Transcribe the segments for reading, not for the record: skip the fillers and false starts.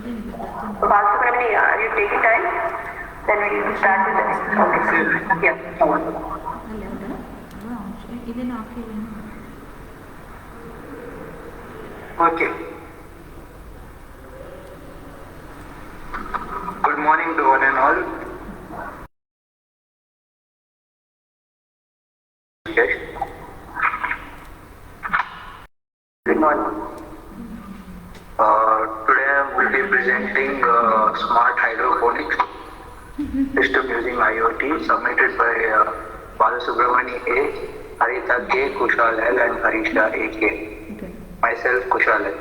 Balasubramani, are you taking time? Then we will start with the next topic. Yeah. Okay. Good morning to one and all. Yes. Good morning. Today I will be presenting smart hydroponics system using IoT submitted by Balasubramani A, Harita K, Kushal L and Harisha A K. Myself Kushal L.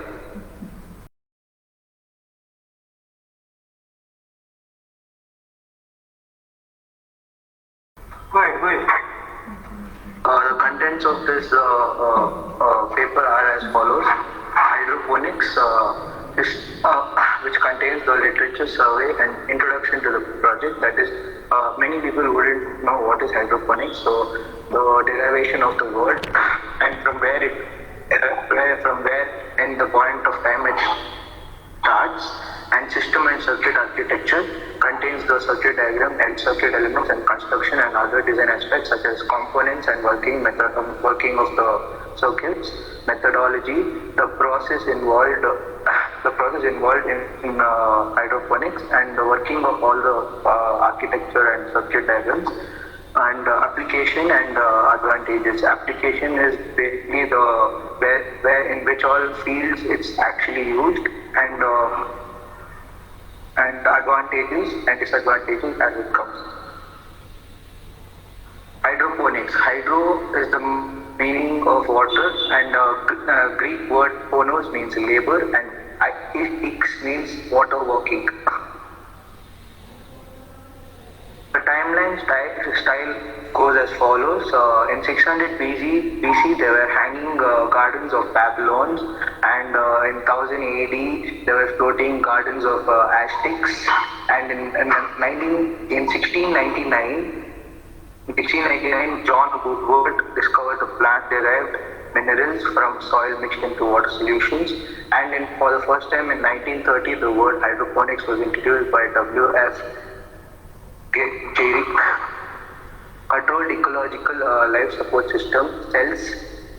The contents of this paper are as follows. Hydroponics, which contains the literature survey and introduction to the project. That is, many people wouldn't know what is hydroponics, so the derivation of the word and from where in the point of time it starts, and system and circuit architecture contains the circuit diagram and circuit elements and construction and other design aspects such as components and working of the circuits, methodology, the process involved in hydroponics, and the working of all the architecture and circuit diagrams, and application and advantages. Application is basically where in which all fields it's actually used, and the advantages and disadvantages as it comes. Hydroponics. Hydro is the meaning of water, and Greek word phonos means labor, and ix means water working. The timeline style goes as follows. In 600 BC, there were hanging gardens of Babylons, and in 1000 AD, there were floating gardens of Aztecs, and in 1699, John Woodward discovered the plant-derived minerals from soil mixed into water solutions, and for the first time in 1930, the word hydroponics was introduced by W.F. Jerick. Controlled ecological life support system cells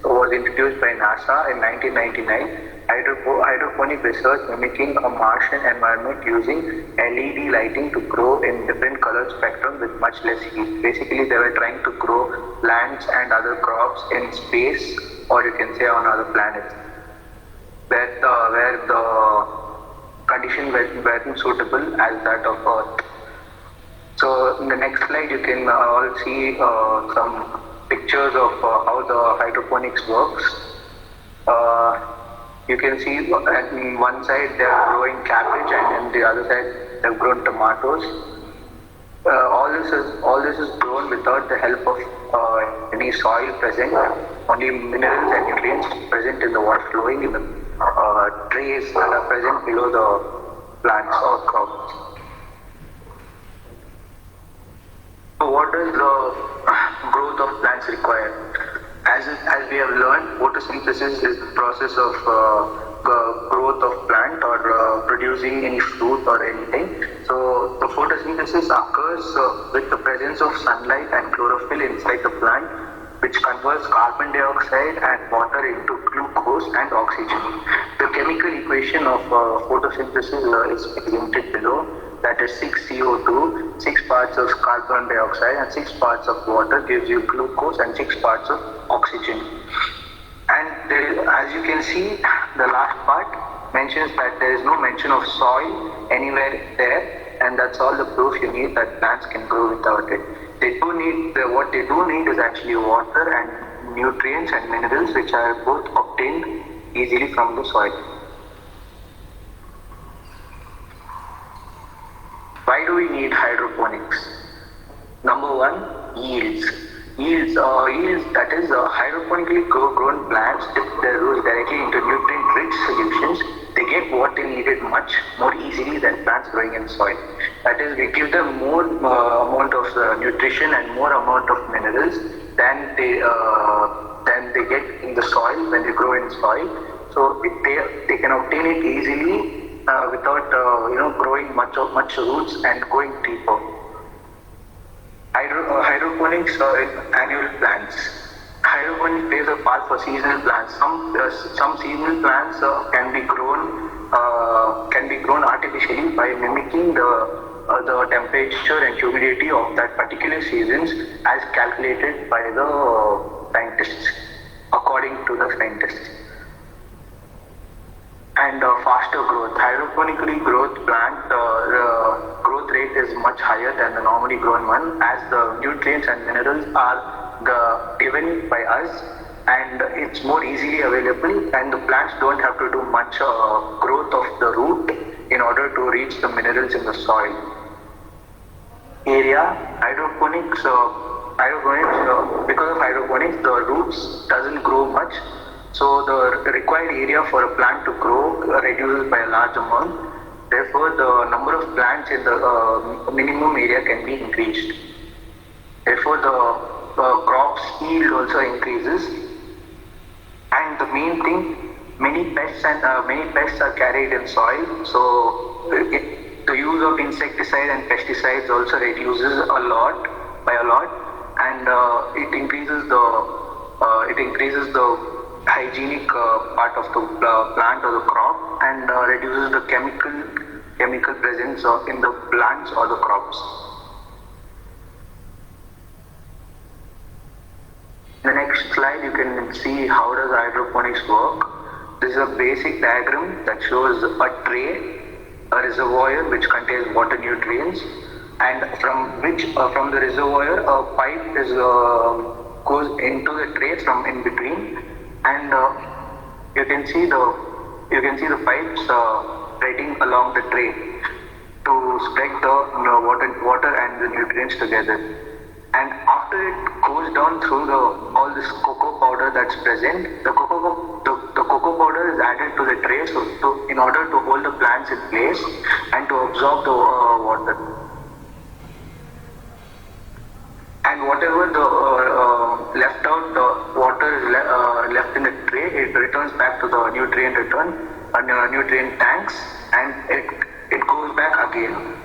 was introduced by NASA in 1999. Hydroponic research mimicking a Martian environment using LED lighting to grow in different color spectrum with much less heat. Basically, they were trying to grow plants and other crops in space, or you can say on other planets, where the conditions weren't suitable as that of Earth. So in the next slide, you can all see some pictures of how the hydroponics works. You can see on one side they are growing cabbage, and on the other side they have grown tomatoes. All this is grown without the help of any soil present. Only minerals and nutrients present in the water flowing in the trays that are present below the plants or crops. So what does the growth of plants require? As we have learned, photosynthesis is the process of growth of plant or producing any fruit or anything. So the photosynthesis occurs with the presence of sunlight and chlorophyll inside the plant, which converts carbon dioxide and water into glucose and oxygen. The chemical equation of photosynthesis is presented below. That is 6 CO2, 6 parts of carbon dioxide and 6 parts of water gives you glucose and 6 parts of oxygen. And there is, as you can see, the last part mentions that there is no mention of soil anywhere there, and that's all the proof you need that plants can grow without it. What they do need is actually water and nutrients and minerals, which are both obtained easily from the soil. Why do we need hydroponics? Number one, yields. Yields, that is hydroponically grown plants dip their roots directly into nutrient-rich solutions. They get what they needed much more easily than plants growing in soil. That is, we give them more amount of nutrition and more amount of minerals than they get in the soil when they grow in soil. So they can obtain it easily without growing much roots and going deeper. Hydroponics in annual plants. Hydroponics plays a part for seasonal plants. Some seasonal plants can be grown artificially by mimicking the temperature and humidity of that particular seasons as calculated by the scientists, according to the scientists. And faster growth. Hydroponically growth plant growth rate is much higher than the normally grown one, as the nutrients and minerals are given by us, and it's more easily available, and the plants don't have to do much growth of the root in order to reach the minerals in the soil. Area. Because of hydroponics, the roots doesn't grow much, so the required area for a plant to grow reduces by a large amount. Therefore, the number of plants in the minimum area can be increased. Therefore, the crop's yield also increases. And the main thing, many pests are carried in soil. So the use of insecticide and pesticides also reduces a lot, and it increases the hygienic part of the plant or the crop, and reduces the chemical presence in the plants or the crops. The next slide, you can see how does hydroponics work. This is a basic diagram that shows a tray, a reservoir which contains water nutrients, and from the reservoir a pipe goes into the tray from in between, and you can see the pipes spreading along the tray to spread the water and the nutrients together. And after it goes down through all this cocoa powder that's present, the cocoa powder is added to the tray in order to hold the plants in place and to absorb the water. And whatever the left out water is left in the tray, it returns back to the nutrient tanks, and it goes back again.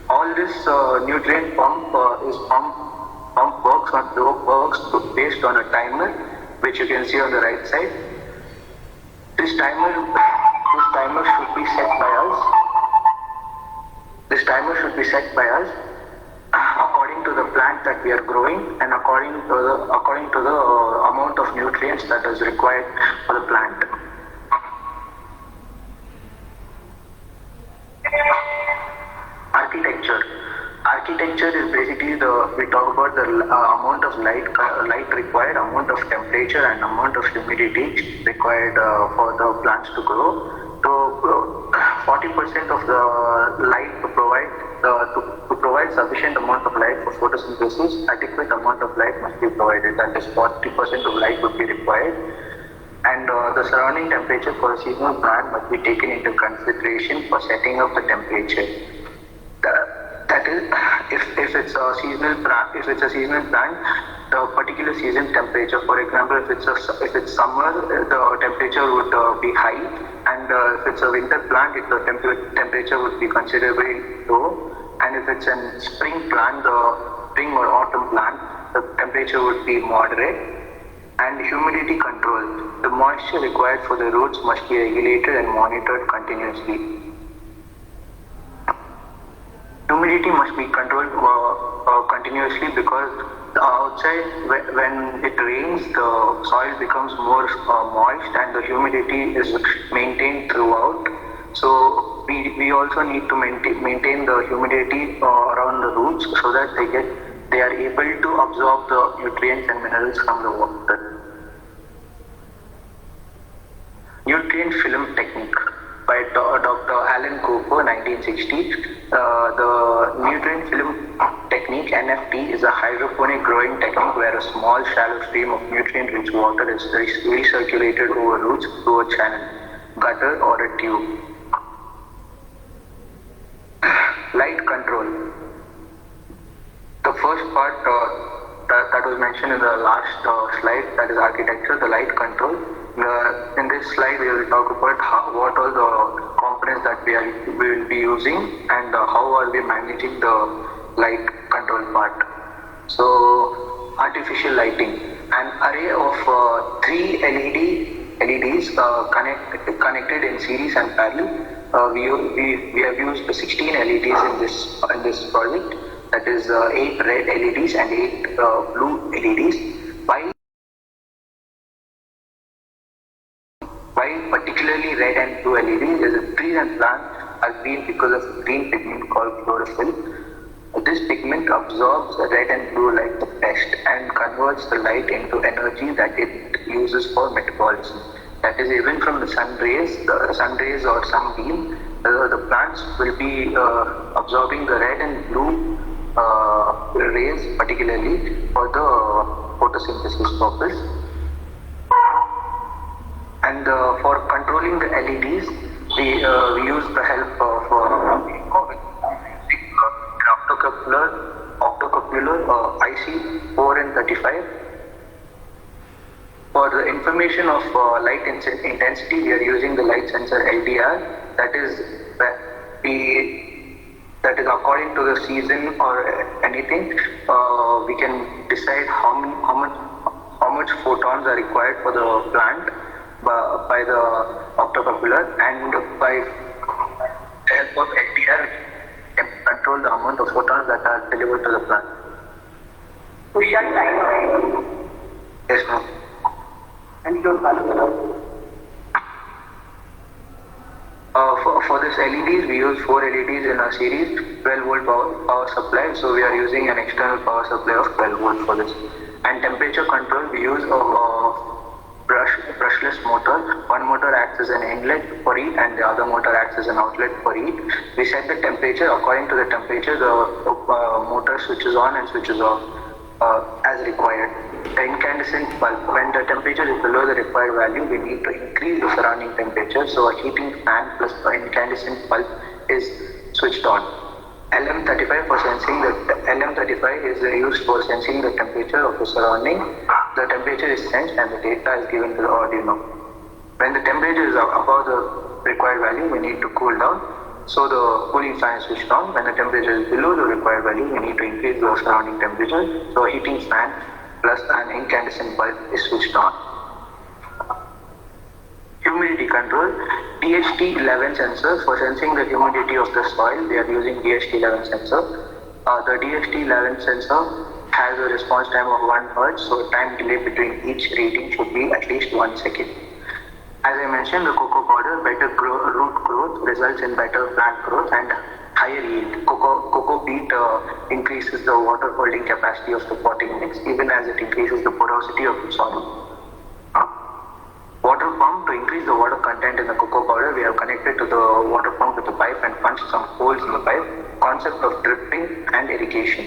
All this nutrient pump works based on a timer, which you can see on the right side. This timer should be set by us. This timer should be set by us according to the plant that we are growing, and according to the amount of nutrients that is required for the plant. Architecture is basically we talk about the amount of light required, amount of temperature, and amount of humidity required for the plants to grow. So 40% of the light to provide sufficient amount of light for photosynthesis, adequate amount of light must be provided. That is 40% of light would be required. And the surrounding temperature for a seasonal plant must be taken into consideration for setting up the temperature. That is, if it's a seasonal plant, the particular season temperature. For example, if it's summer, the temperature would be high, and if it's a winter plant, the temperature would be considerably low. And if it's a spring plant, the spring or autumn plant, the temperature would be moderate. And humidity control. The moisture required for the roots must be regulated and monitored continuously. Humidity must be controlled continuously, because outside, when it rains, the soil becomes more moist, and the humidity is maintained throughout. So we also need to maintain the humidity around the roots, so that they are able to absorb the nutrients and minerals from the water. Nutrient film technique by Dr. Alan Cooper, 1960. The nutrient film technique, NFT, is a hydroponic growing technique where a small shallow stream of nutrient-rich water is recirculated over roots through a channel, gutter, or a tube. Light control. The first part that was mentioned in the last slide, that is architecture, the light control. In this slide, we will talk about what all the components that that we will be using, and how are we managing the light control part. So artificial lighting, an array of 3 LEDs connected in series and parallel. We have used 16 LEDs in this project. That is 8 red LEDs and 8 blue LEDs. Why particularly red and blue LEDs is that trees and plants are green because of a green pigment called chlorophyll. This pigment absorbs the red and blue light the best and converts the light into energy that it uses for metabolism. That is, even from the sun rays or sunbeam, the plants will be absorbing the red and blue rays particularly for the photosynthesis purpose. And for controlling the LEDs, we use the help of octocoupler IC 4N35. For the information of light intensity, we are using the light sensor LDR. That is according to the season or anything. We can decide how much photons are required for the plant by the octocoupler, and by help of LDR we can control the amount of photons that are delivered to the plant. Kushal timer. Yes, ma'am. And your color. For this LEDs, we use 4 LEDs in a series, 12 volt power supply. So we are using an external power supply of 12 volt for this. And temperature control, we use a brushless motor. One motor acts as an inlet for heat and the other motor acts as an outlet for heat. We set the temperature. According to the temperature, the motor switches on and switches off as required. The incandescent bulb, when the temperature is below the required value, we need to increase the surrounding temperature. So a heating fan plus the incandescent bulb is switched on. LM35 for sensing LM35 is used for sensing the temperature of the surrounding. The temperature is sensed and the data is given to the Arduino. When the temperature is above the required value, we need to cool down. So the cooling fan is switched on. When the temperature is below the required value, we need to increase the surrounding temperature. So a heating fan plus an incandescent bulb is switched on. Humidity control, DHT11 sensor for sensing the humidity of the soil. We are using DHT11 sensor. The DHT11 sensor has a response time of 1 Hz, so time delay between each reading should be at least 1 second. As I mentioned, the cocoa powder, better root growth results in better plant growth and higher yield. Cocoa peat increases the water holding capacity of the potting mix, even as it increases the porosity of the soil. Water pump, to increase the water content in the cocoa powder, we have connected to the water pump with a pipe and punched some holes in the pipe. Concept of dripping and irrigation.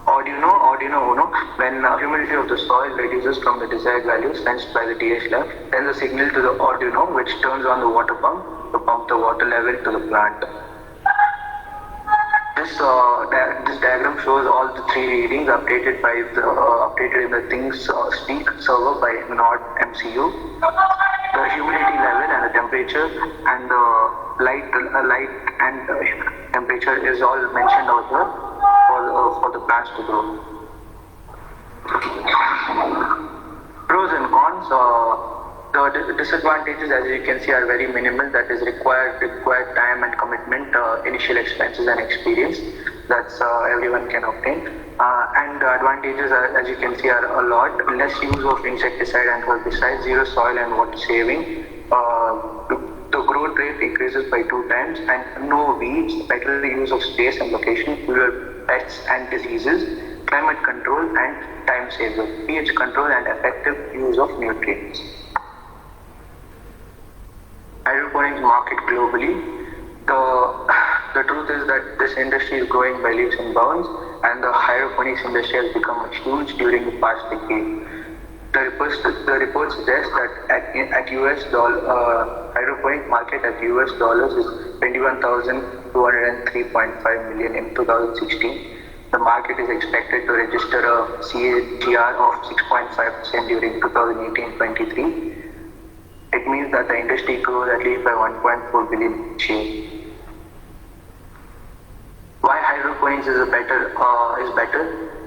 Arduino Uno, when humidity of the soil reduces from the desired value sensed by the DHL, sends a signal to the Arduino, which turns on the water pump to pump the water level to the plant. This diagram shows all the 3 readings updated in the Things Speak server by Node MCU. The humidity level and the temperature and the light and temperature is all mentioned out there for the plants to grow. Pros and cons. The disadvantages, as you can see, are very minimal. That is required time and commitment, initial expenses and experience. That's everyone can obtain. And the advantages, as you can see, are a lot. Less use of insecticide and herbicide, zero soil and water saving. The growth rate increases by 2 times, and no weeds. Better use of space and location, fewer pests and diseases. Climate control and time saver. pH control and effective use of nutrients. Hydroponics market globally. The truth is that this industry is growing by leaps and bounds, and the hydroponics industry has become huge during the past decade. The report suggests that at US dollar, hydroponic market at US dollars is $21,203.5 million in 2016. The market is expected to register a CAGR of 6.5% during 2018-23. it means that the industry grows at least by 1.4 billion each year. Why hydroponics is better?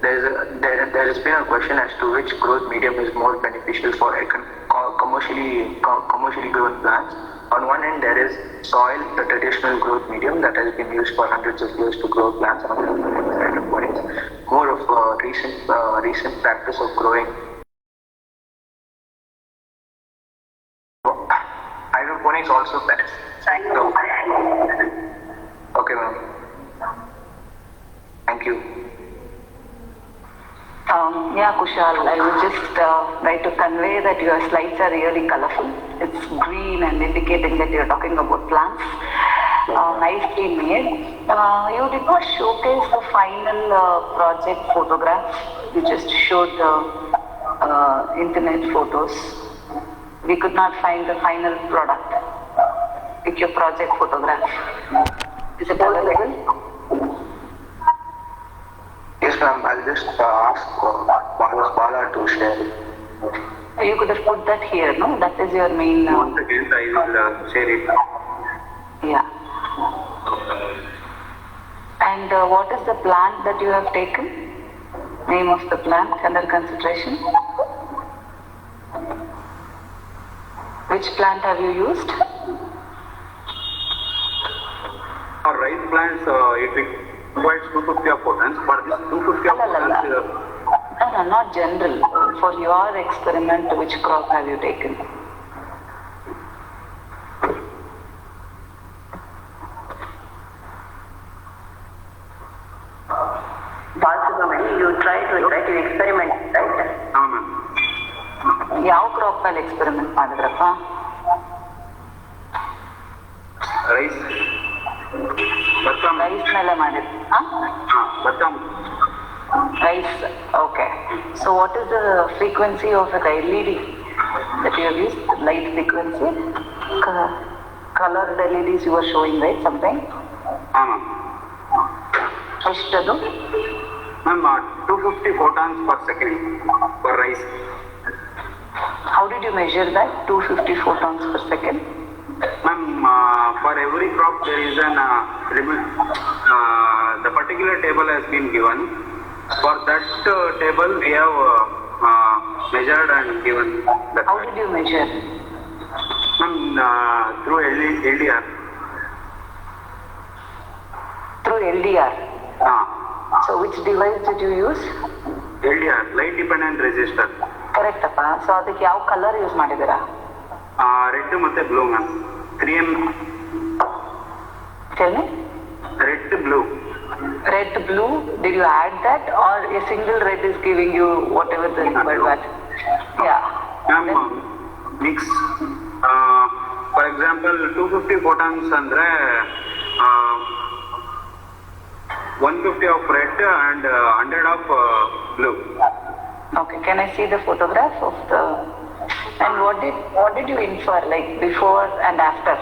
There has been a question as to which growth medium is more beneficial for commercially grown plants. On one end, there is soil, the traditional growth medium that has been used for hundreds of years to grow plants. On the other hand, is hydroponics, more of a recent practice of growing. Hydroponics also benefits. Okay, ma'am. Thank you. Yeah, Kushal, I would just like to convey that your slides are really colorful. It's green and indicating that you're talking about plants. Nicely made. You did not showcase the final project photograph. You just showed the internet photos. We could not find the final product. Pick your project photograph. Is it available? Yes, ma'am. I'll just ask Bala to share it. You could have put that here, no? That is your main... Once again, I will share it. Yeah. And what is the plant that you have taken? Name of the plant under consideration? Which plant have you used? For rice plants, it requires 250 of potence. For this 250 of potence... No, not general. For your experiment, which crop have you taken? You try to experiment, right? ma'am. ಯಾವ crop ಅಲ್ಲಿ experiment ಮಾಡಿದ್ರಪ್ಪ? Rice. Rice ಮೇಲೆ ಮಾಡಿದ್ರಿ? Rice, okay. So what is the frequency of the LED that you have used? Light frequency? Colored LEDs you were showing, right? Something? ma'am. ಎಷ್ಟದು? Ma'am, 250 photons per second for rice. How did you measure that? 250 photons per second? Ma'am, for every crop there is an the particular table has been given. For that table we have measured and given. How did you measure? Ma'am, through LDR. Through LDR? So which device did you use? LDR, light dependent resistor. Correct appa. So ಅದಕ್ಕೆ ಯಾವ colour use ಮಾಡಿದ್ದೀರಾ? Red ಮತ್ತೆ blue ma'am. 3M. Tell me. Red blue. Red blue, did you add that or a single red is giving you whatever the required value? Yeah. Ma'am, mix. For example, 250 photons andre 150 of red and 100 of blue. Okay, can I see the photograph of the... And what did you infer, like before and after?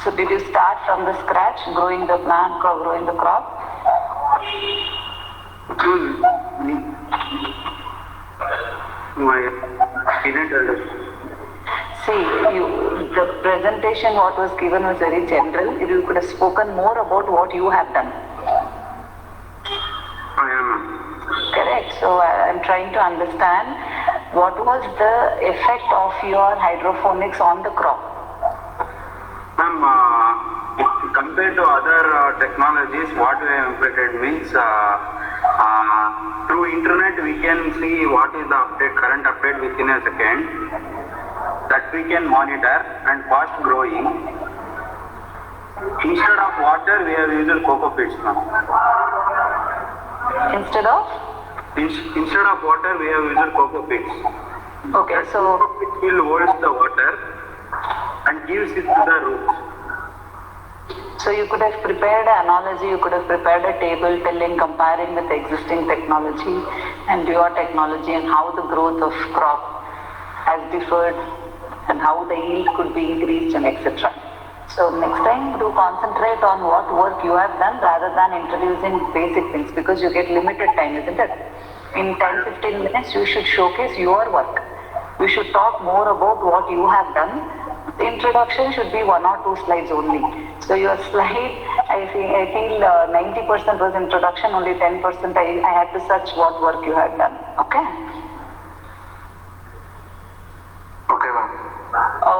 So did you start from the scratch, growing the plant or growing the crop? I didn't understand. See, the presentation what was given was very general. If you could have spoken more about what you have done. I am. Correct. So I'm trying to understand what was the effect of your hydroponics on the crop. Ma'am, compared to other technologies, what we have implemented means through internet we can see what is the current update within a second. That we can monitor and fast growing. Instead of water, we have used coco pits, ma'am. Instead of? Instead of water, we have used coco pits. Okay, so... It will hold the water and gives it to the roots. So you could have prepared an analogy, you could have prepared a table telling, comparing with existing technology and your technology and how the growth of crop has differed and how the yield could be increased and etc. So next time do concentrate on what work you have done rather than introducing basic things because you get limited time, isn't it? In 10-15 minutes you should showcase your work. You should talk more about what you have done. The introduction should be 1 or 2 slides only. So your slide, I feel 90% was introduction, only 10% I had to search what work you had done. Okay? Okay, ma'am.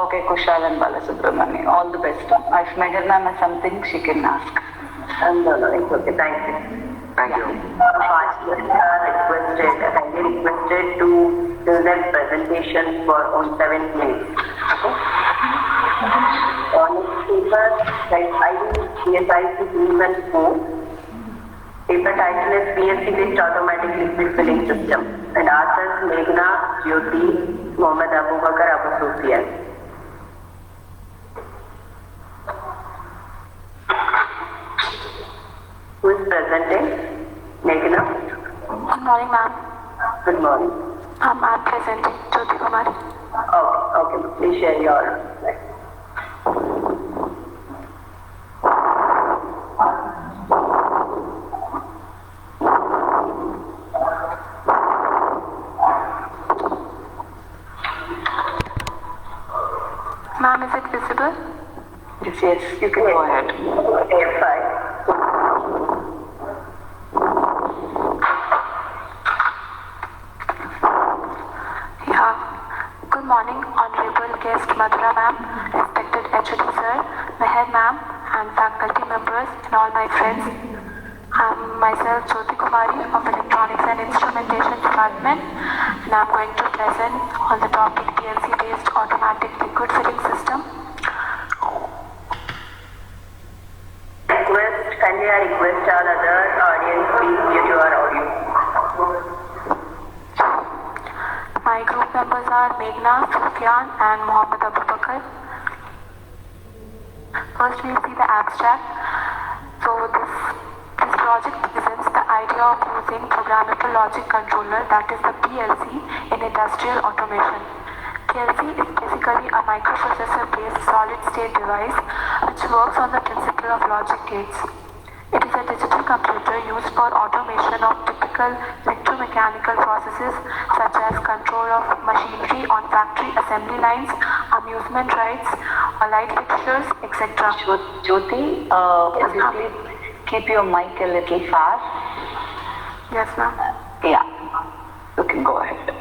Okay, Kushal and Balasubramani, all the best. If Meher ma'am has something, she can ask. No, it's okay, thank you. Thank you. Participants are kindly requested to do their presentation for on 7 minutes. Okay? On paper, like I will PSI to 314. Paper title is PLC-based automatic liquid filling system. And authors Meghna, Jyoti, Mohammed Abu Bakar, Abu Sufyan. Who is presenting? Meghna? Good morning, ma'am. Good morning. I'm presenting Jyoti Kumari. Okay, please share your slide. Ma'am, is it visible? Yes, you can go ahead. F5. Yeah. Good morning, honorable guest Madhura ma'am, respected HOD sir, Meher ma'am, and faculty members and all my friends. I'm myself Jyoti Kumari of Electronics and Instrumentation Department, and I'm going to present on the topic PLC-based automatic liquid filling system. Kindly I request all other audience please mute your audio. My group members are Meghna, Sufyan and Mohammed Abu Bakar. First we'll see the abstract. So this project presents the idea of using programmable logic controller, that is the PLC, in industrial automation. PLC is basically a microprocessor-based solid-state device which works on the principle of logic gates. It is a digital computer used for automation of typical electromechanical processes such as control of machinery on factory assembly lines, amusement rides, light fixtures, etc. Jyoti, could you please keep your mic a little far? Yes, ma'am. Yeah, you can go ahead.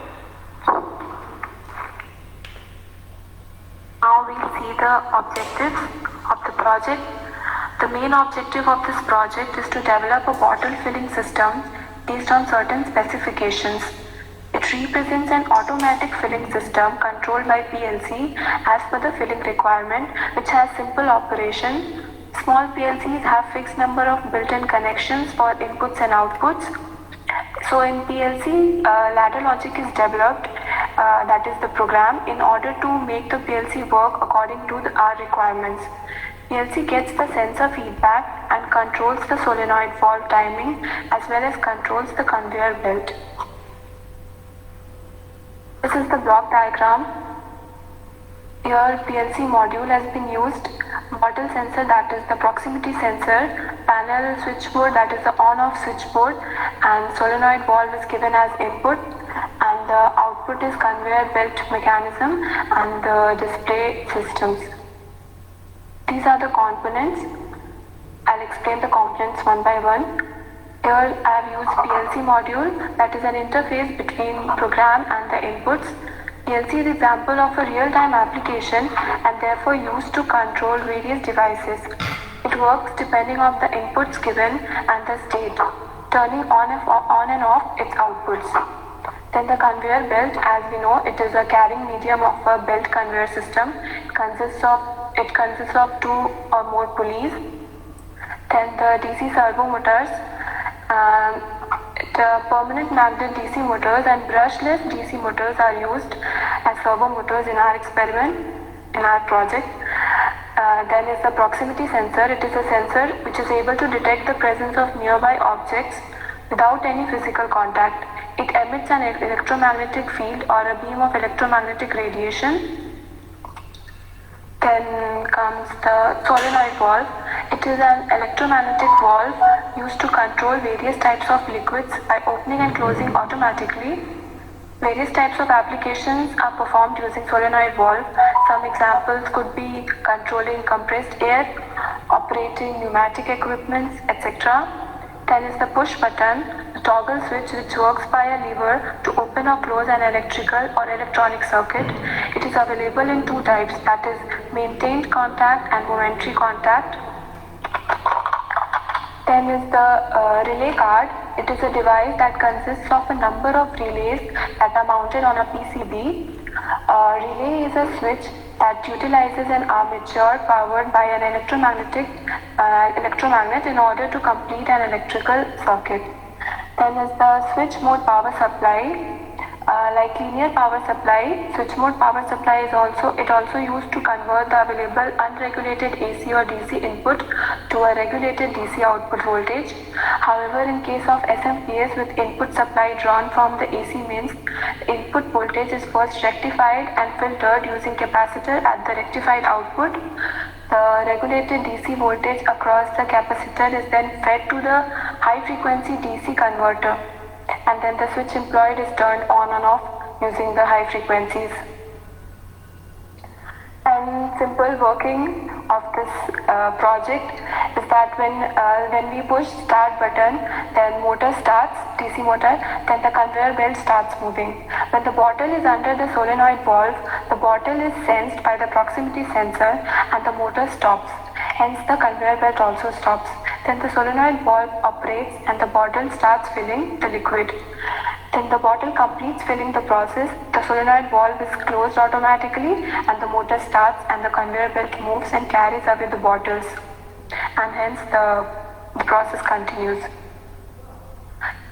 Now we'll see the objectives of the project. The main objective of this project is to develop a bottle filling system based on certain specifications. It represents an automatic filling system controlled by PLC as per the filling requirement, which has simple operation. Small PLCs have fixed number of built-in connections for inputs and outputs. So in PLC, ladder logic is developed, that is the program, in order to make the PLC work according to our requirements. PLC gets the sensor feedback and controls the solenoid valve timing as well as controls the conveyor belt. This is the block diagram. Here PLC module has been used, bottle sensor, that is the proximity sensor, panel switchboard, that is the on-off switchboard, and solenoid valve is given as input, and the output is conveyor belt mechanism and the display systems. These are the components. I'll explain the components one by one. Here I have used PLC module, that is an interface between program and the inputs. PLC is an example of a real-time application and therefore used to control various devices. It works depending on the inputs given and the state, turning on and off its outputs. Then the conveyor belt, as we know, it is a carrying medium of a belt conveyor system. It consists of 2 or more pulleys. Then the DC servo motors, the permanent magnet DC motors and brushless DC motors are used as servo motors in our experiment, in our project. Then is the proximity sensor. It is a sensor which is able to detect the presence of nearby objects without any physical contact. It emits an electromagnetic field or a beam of electromagnetic radiation. Then comes the solenoid valve. It is an electromagnetic valve used to control various types of liquids by opening and closing automatically. Various types of applications are performed using solenoid valve. Some examples could be controlling compressed air, operating pneumatic equipments, etc. Then is the push button, the toggle switch which works by a lever to open or close an electrical or electronic circuit. It is available in two types, that is maintained contact and momentary contact. Then is the relay card. It is a device that consists of a number of relays that are mounted on a PCB. A relay is a switch that utilizes an armature powered by an electromagnet in order to complete an electrical circuit. Then is the switch mode power supply. Like linear power supply, switch mode power supply is also used to convert the available unregulated AC or DC input to a regulated DC output voltage. However, in case of SMPS with input supply drawn from the AC mains, the input voltage is first rectified and filtered using capacitor at the rectified output. The regulated DC voltage across the capacitor is then fed to the high frequency DC converter, and then the switch employed is turned on and off using the high frequencies. And simple working of this project is that when we push start button, then motor starts, DC motor, then the conveyor belt starts moving. When the bottle is under the solenoid valve, the bottle is sensed by the proximity sensor and the motor stops. Hence the conveyor belt also stops. Then the solenoid valve operates and the bottle starts filling the liquid. Then the bottle completes filling the process, the solenoid valve is closed automatically and the motor starts and the conveyor belt moves and carries away the bottles, and hence the process continues.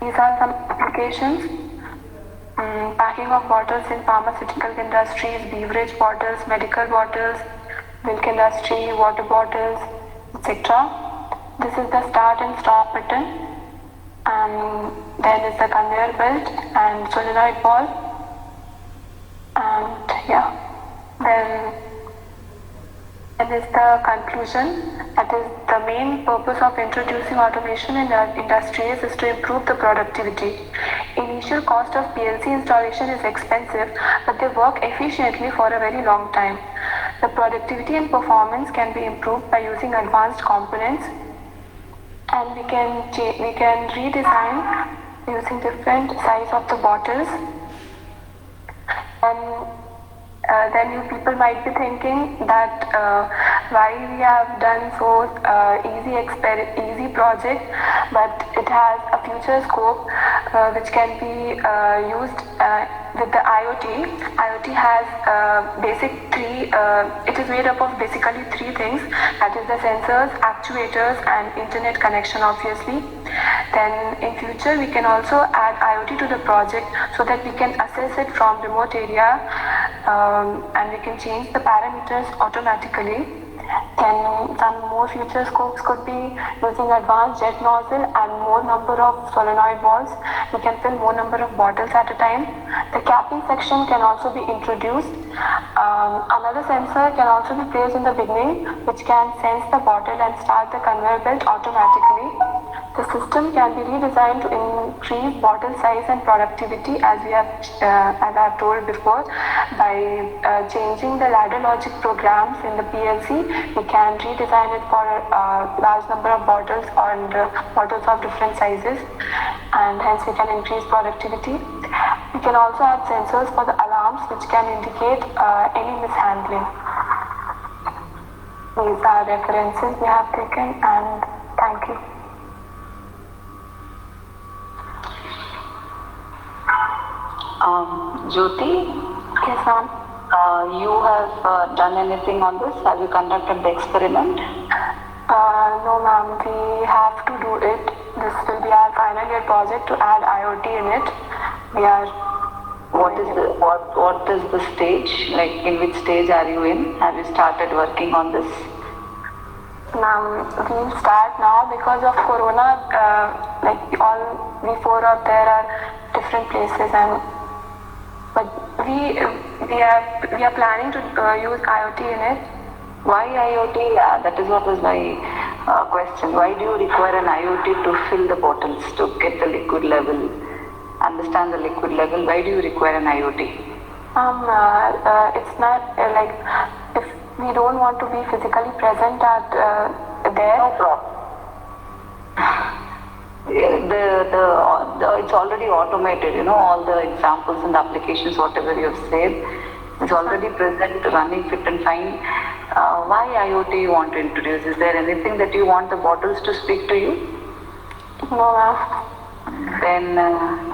These are some applications. Packing of bottles in pharmaceutical industries, beverage bottles, medical bottles, milk industry, water bottles, etc. This is the start and stop button, and then is the conveyor belt and solenoid valve, and then is the conclusion. That is, the main purpose of introducing automation in industries is to improve the productivity. Initial cost of PLC installation is expensive, but they work efficiently for a very long time. The productivity and performance can be improved by using advanced components, and we can redesign using different size of the bottles. And then you people might be thinking that why we have done so easy project, but it has a future scope which can be used with the IoT. IoT has it is made up of basically three things, that is the sensors, actuators and internet connection obviously. Then in future we can also add IoT to the project so that we can assess it from remote area, and we can change the parameters automatically. Then some more future scopes could be using advanced jet nozzle and more number of solenoid valves. We can fill more number of bottles at a time. The capping section can also be introduced. Another sensor can also be placed in the beginning, which can sense the bottle and start the conveyor belt automatically. The system can be redesigned to increase bottle size and productivity, as I have told before. By changing the ladder logic programs in the PLC, we can redesign it for a large number of bottles and bottles of different sizes, and hence we can increase productivity. We can also add sensors for the alarms, which can indicate any mishandling. These are references we have taken, and thank you. Jyoti? Yes, ma'am. You have done anything on this? Have you conducted the experiment? No, ma'am. We have to do it. This will be our final year project to add IoT in it. What is the stage? Like, in which stage are you in? Have you started working on this? Ma'am, we'll start now because of Corona. We four up there are different places, but we are planning to use IoT in it. Why IoT? That is what was my question. Why do you require an IoT to fill the bottles, to get the liquid level? understand the liquid level. Why do you require an IoT? It's not like if we don't want to be physically present at there. No problem. It's already automated, all the examples and the applications, whatever you have said, it's already present, running fit and fine. Why IoT you want to introduce? Is there anything that you want the bottles to speak to you? No, ma'am. Then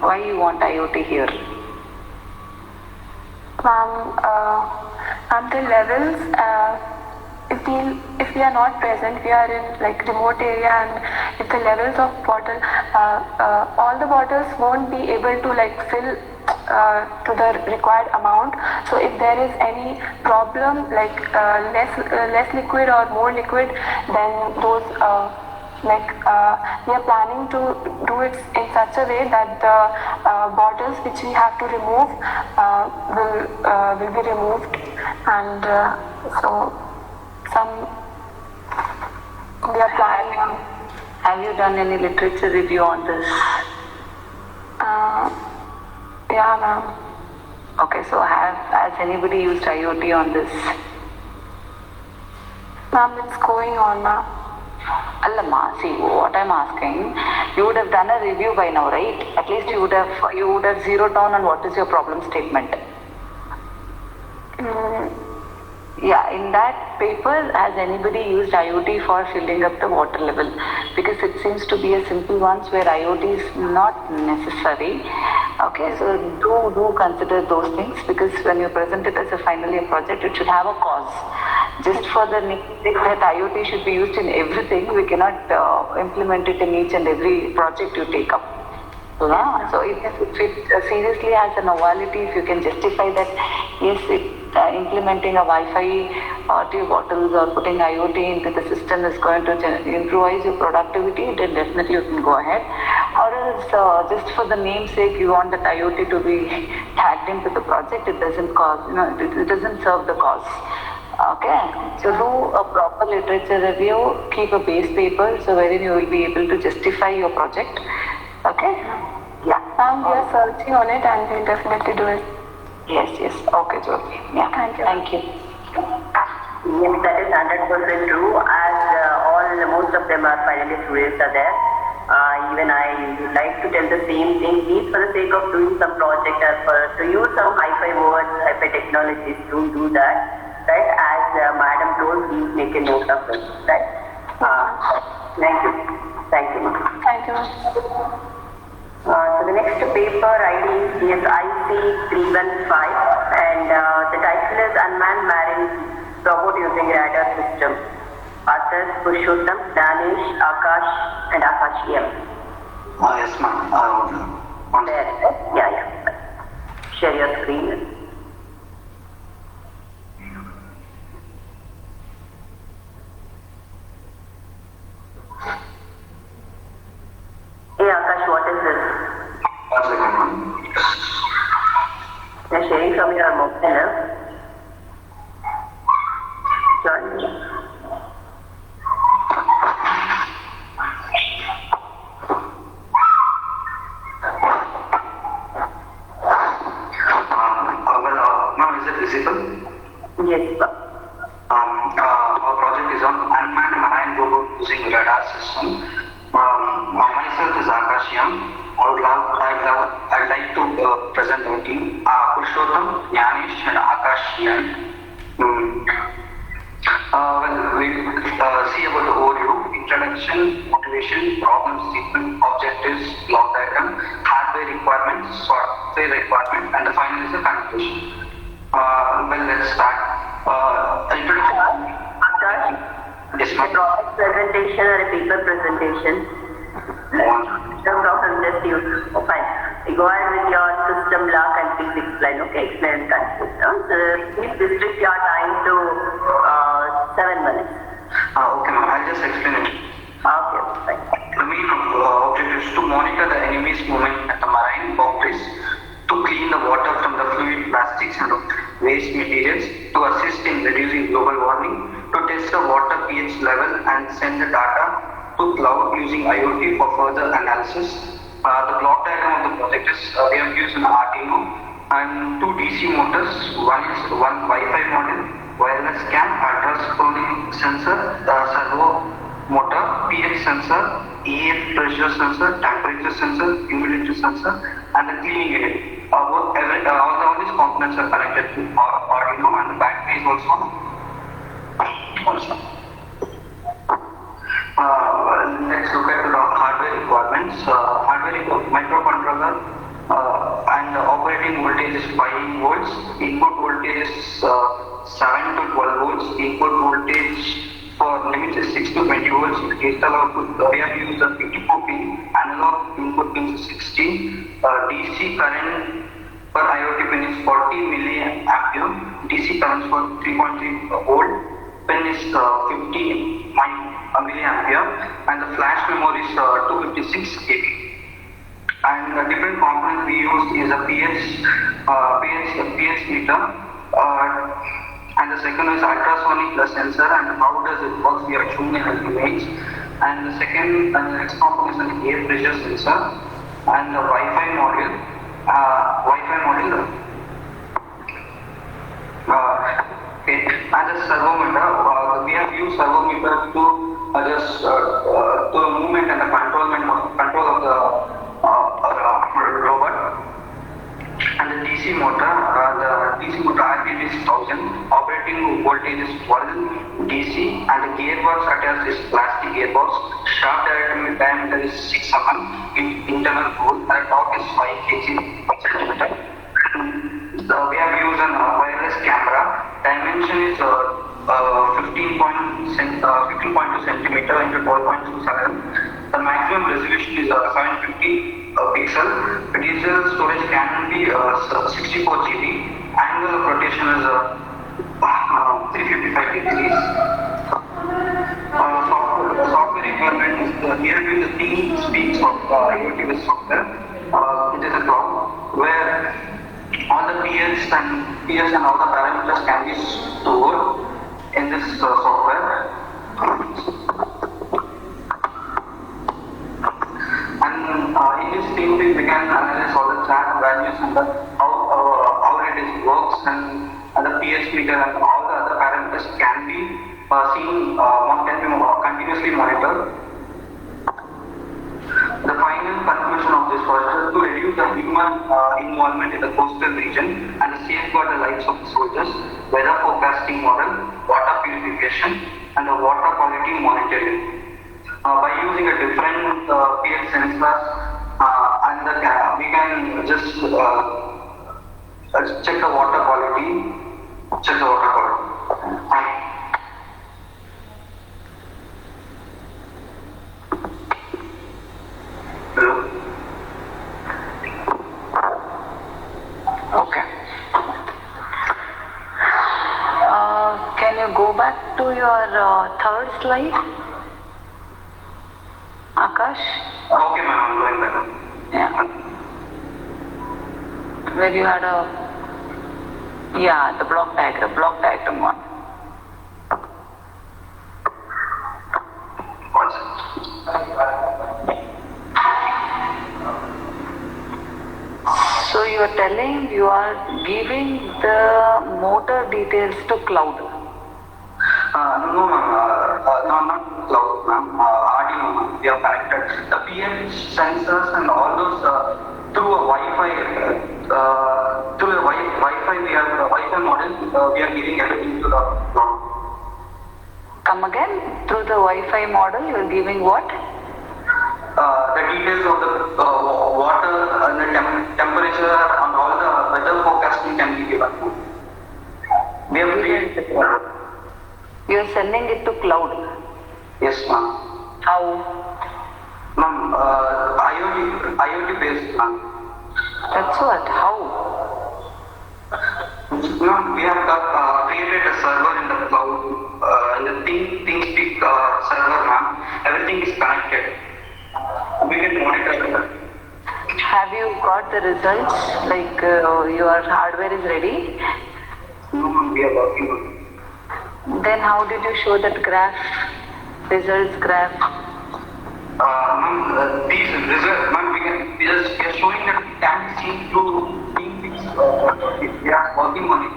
why you want IoT here? Ma'am, the levels, if we are not present, we are in like remote area, and if the levels of bottle, all the bottles won't be able to like fill to the required amount. So if there is any problem, like less liquid or more liquid, then those we are planning to do it in such a way that the bottles which we have to remove will be removed, and so we are planning on. Have you done any literature review on this? Yeah, ma'am. Okay, so has anybody used IoT on this? Ma'am, it's going on, ma'am. Allama, see what I'm asking. You would have done a review by now, right? At least you would have zeroed down on what is your problem statement. Yeah, in that paper, has anybody used IoT for filling up the water level? Because it seems to be a simple one where IoT is not necessary. Okay, so do consider those things, because when you present it as a final year project, it should have a cause. Just for the sake that IoT should be used in everything, we cannot implement it in each and every project you take up. So if it seriously has a novelty, if you can justify that, yes, implementing a Wi-Fi to your bottles or putting IoT into the system is going to improvise your productivity, then definitely you can go ahead. Or else, just for the namesake, you want that IoT to be tagged into the project, it doesn't cause, it doesn't serve the cause. Okay, so do a proper literature review, keep a base paper, so wherein you will be able to justify your project. Okay? Yeah. Ma'am, we are searching on it and we'll definitely do it. Yes. Okay, Jyoti. Yeah. Thank you. Thank you. Yes, that is 100% true, as most of them are finalist students are there. Even I would like to tell the same thing. Please, for the sake of doing some project or to use some hi-fi words, hi-fi technologies, don't do that. Right? As Madam told, please make a note of it. Right? Thank you. Thank you, ma'am. Thank you, ma'am. So the next paper ID is IC315, and the title is Unmanned Marine Robot Using Radar System. Authors Purushottam, Danish, Akash, and Akash M. Yes, ma'am. There. Yeah. Share your screen. Hey Akash, what is this? 1 second, ma'am. You're sharing from your mobile. Join me. Ma'am, is it visible? Yes, sir. Our project is on unmanned marine robot using radar system. Myself is Akash M. I'd like to present our team. Purushottam, Danish, and Akash M. We see about the overview, introduction, motivation, problem statement, objectives, block diagram, hardware requirements, software requirement, and the final is the conclusion. Let's start. Introduction. Akash, Yes, a ma'am. product presentation or a paper presentation? No problem, just you. Oh, fine. You go ahead with your system lock and please explain. Okay, explain and conclude. Please restrict your time to 7 minutes. Okay, ma'am. I'll just explain it. Okay, fine. The main objective is to monitor the enemy's movement at the marine boundaries, to clean the water from the fluid, plastics, and waste materials, to assist in reducing global warming, to test the water pH level and send the data to cloud using IoT for further analysis, The block diagram of the project is we have used an Arduino and two DC motors. One is one Wi-Fi module, wireless CAN, ultrasonic sensor, servo motor, pH sensor, pressure sensor, temperature sensor, humidity sensor, and the cleaning unit. All these components are connected to Arduino, and the battery is also. Let's look at the hardware requirements. Microcontroller and operating voltage is 5 volts. Input voltage is 7 to 12 volts. Input voltage for limits is 6 to 20 volts. Digital output, we have used a 54 pin. Analog input pins is 16. DC current per IoT pin is 40 milliampere. DC current for 3.3 volt. Pin is 50 milliampere, and the flash memory is 256 KB. And the different components we use is a pH meter, and the second is ultrasonic sensor, and how does it work? We are showing an image. And the next component is an air pressure sensor, and the Wi-Fi module. Okay, and the servo meter. We have used servo meter to the movement and the control of the robot. And the DC motor, RPM is 1000, operating voltage is 12 DC, and the gearbox attached is plastic gearbox. Shaft diameter is 6 mm, internal hole, and torque is 5 kg per centimeter. We have used a wireless camera. Dimension is 15.2 centimeter into 12.27. The maximum resolution is 750 pixel. Digital storage can be 64 GB. Angle of rotation is 355 degrees. Software requirement is here to the team speaks of IoT with software. It is a block where all the PS and all the parameters can be stored in this software. And in this team we can analyze all the chat values and how it works, and the PS meter and all the other parameters can be seen, can be continuously monitored. The final conclusion of this was to reduce the human involvement in the coastal region and safeguard the lives of the soldiers, weather forecasting model, water purification, and the water quality monitoring. By using a different pH sensors and we can just check the water quality. Hello? Okay. Can you go back to your third slide, Akash? Okay, ma'am, I'm going back. Yeah. Where you had the block diagram one. One second. So you are telling you are giving the motor details to cloud. No, ma'am. Not cloud, ma'am. Arduino, ma'am. We have connected the pH sensors and all those through a Wi-Fi. We have a Wi-Fi model. We are giving everything to the cloud. Come again? Through the Wi-Fi model, you are giving what? The details of the water and the temperature and all the weather forecasting can be given. We have created. You are sending it to cloud. Yes, ma'am. How? Ma'am, IoT based, ma'am. That's what? How? Ma'am, we have created a server in the cloud, in the ThinkSpeak server, ma'am. Everything is connected. We can monitor that. Have you got the results? Like your hardware is ready? No, ma'am, we are working on it. Then how did you show that graph? Results graph? Ma'am, these results, ma'am, we are showing that the tank seems to being fixed. We are working on it.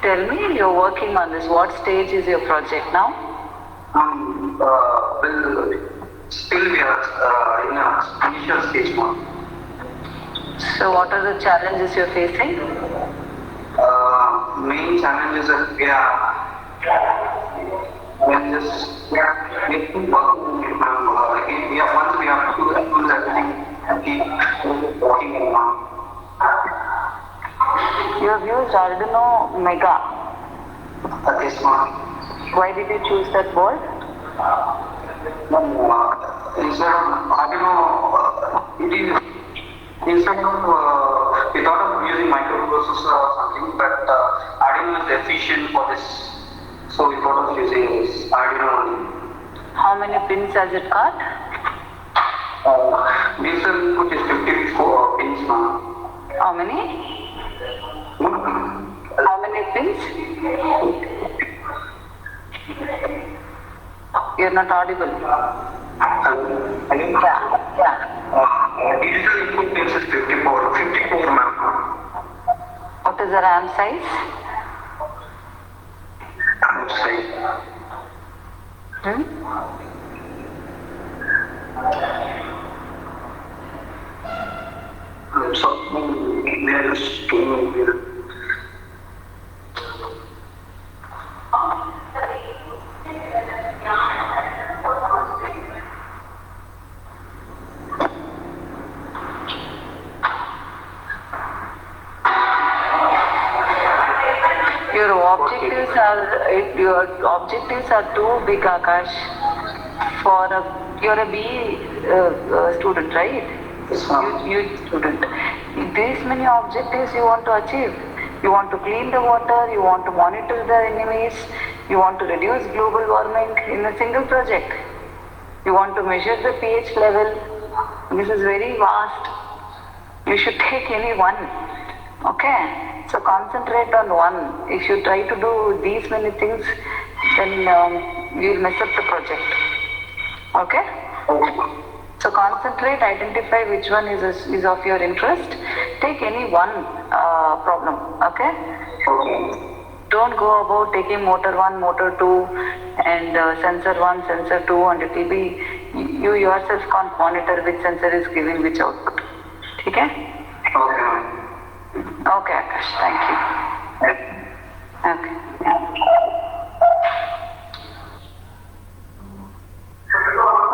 Tell me, you're working on this. What stage is your project now? Well, still we are in a initial stage now. So what are the challenges you're facing? Main challenge is that we are making working. Once we have to use everything and keep working along. You have used Arduino Mega. Yes, ma'am. Why did you choose that board? Instead of Arduino, it is instead of we thought of using microprocessor or something, but Arduino is efficient for this, so we thought of using this Arduino only. How many pins has it got? Digital input is 54 pins now. How many? How many pins? You're not audible. Yeah. Digital input pins is 54 ma'am. What is the RAM size? I'm saying. So there is two. Your objectives are too big, Akash. You're a BE student, right? Yes, ma'am. You student. These many objectives you want to achieve. You want to clean the water. You want to monitor the enemies. You want to reduce global warming in a single project. You want to measure the pH level. This is very vast. You should take any one. Okay? So concentrate on one. If you try to do these many things, then you will mess up the project. Okay? So concentrate, identify which one is of your interest. Take any one problem. Okay? Don't go about taking motor 1, motor 2 and sensor 1, sensor 2, and it will be, you yourself can't monitor which sensor is giving which output. Okay? Okay, Akash, thank you. Okay.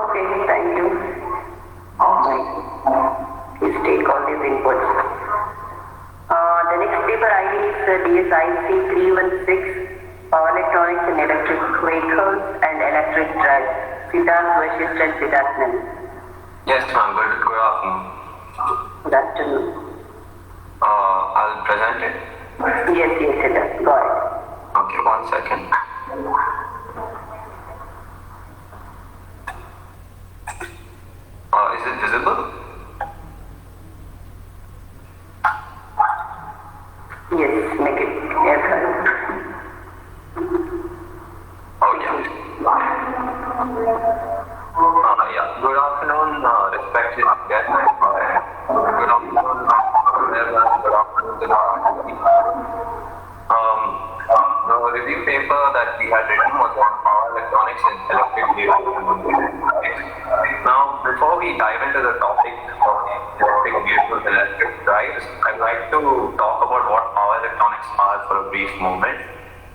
Okay, thank you. Please take all these inputs. The next paper ID is DSIC 316, Power Electronics in Electric Vehicles and Electric Drive. Siddharth Vashist and Siddharth Nan. Yes, ma'am. Good afternoon. Good afternoon. I'll present it. Yes, Siddharth. Go ahead. Okay, 1 second. Is it visible? Yes, make it. Yes, Oh, yeah. Yeah. Good afternoon, respected guests. Good afternoon, everyone. Good afternoon to the review paper that we had written was on power electronics and electric vehicles. Now, before we dive into the topic of electric vehicles and electric drives, I'd like to talk about what power electronics are for a brief moment.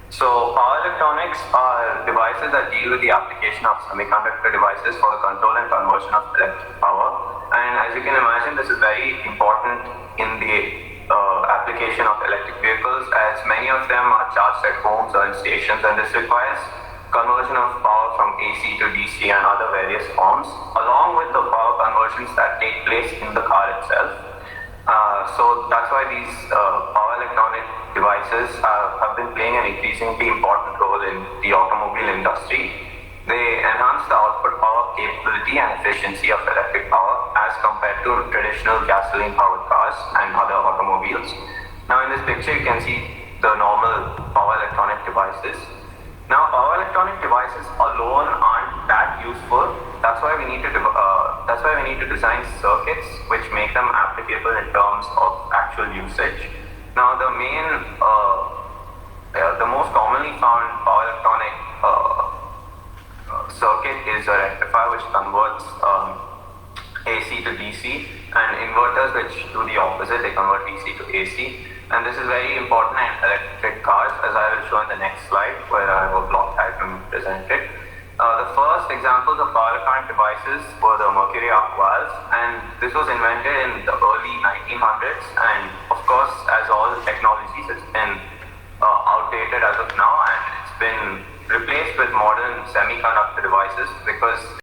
So, power electronics are devices that deal with the application of semiconductor devices for the control and conversion of electric power. And as you can imagine, this is very important in the application of electric vehicles, as many of them are charged at homes or in stations, and this requires conversion of power from AC to DC and other various forms, along with the power conversions that take place in the car itself. So that's why these power electronic devices have been playing an increasingly important role in the automobile industry. They enhance the output power capability and efficiency of electric power as compared to traditional gasoline powered cars and other automobiles. Now in this picture you can see the normal power electronic devices. Now, power electronic devices alone aren't that useful. That's why we need to design circuits which make them applicable in terms of actual usage. Now, the most commonly found power electronic circuit is a rectifier which converts AC to DC, and inverters which do the opposite, they convert DC to AC. And this is very important in electric cars, as I will show in the next slide, where I have a block diagram presented. The first examples of power electronic devices were the mercury arc valves, and this was invented in the early 1900s. And of course, as all technologies, it's been outdated as of now, and it's been replaced with modern semiconductor devices because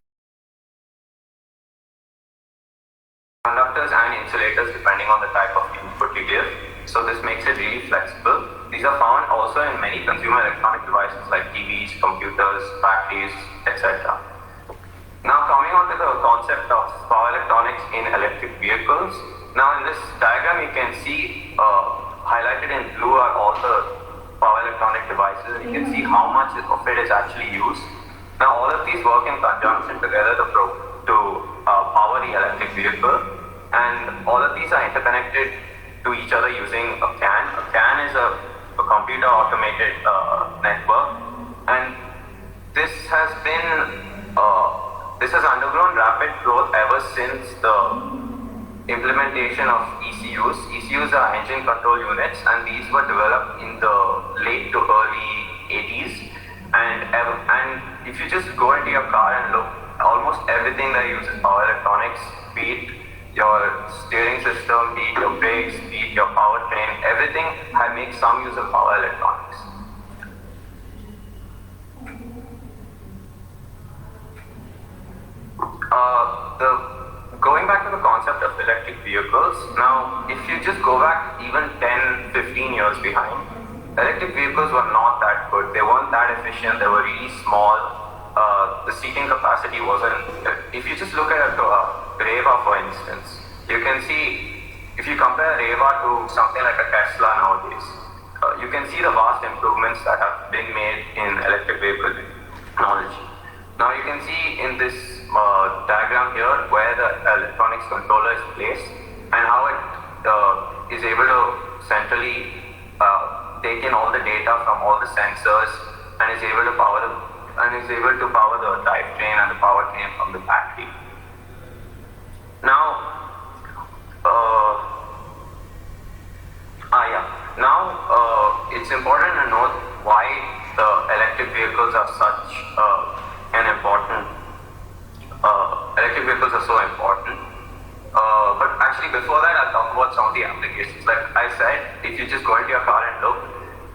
conductors and insulators depending on the type of input you give. So this makes it really flexible. These are found also in many consumer electronic devices like TVs, computers, batteries, etc. Now coming on to the concept of power electronics in electric vehicles. Now in this diagram you can see highlighted in blue are all the power electronic devices, and you can see how much of it is actually used. Now all of these work in conjunction together to power the electric vehicle, and all of these are interconnected to each other using a CAN. A CAN is a computer automated network, and this has undergone rapid growth ever since the implementation of ECUs. ECUs are engine control units, and these were developed in the late to early 80s. And if you just go into your car and look, almost everything that uses power electronics, be it your steering system, be it your brakes, be it your powertrain, everything makes some use of power electronics. Going back to the concept of electric vehicles, now if you just go back even 10, 15 years behind, electric vehicles were not that good. They weren't that efficient, they were really small. The seating capacity wasn't. If you just look at a Reva, for instance, you can see, if you compare Reva to something like a Tesla nowadays, you can see the vast improvements that have been made in electric vehicle technology. Now you can see in this diagram here where the electronics controller is placed and how it is able to centrally take in all the data from all the sensors and is able to power the drivetrain and the powertrain from the battery. Now, it's important to note why the electric vehicles are such electric vehicles are so important. But actually, before that, I'll talk about some of the applications. Like I said, if you just go into your car and look,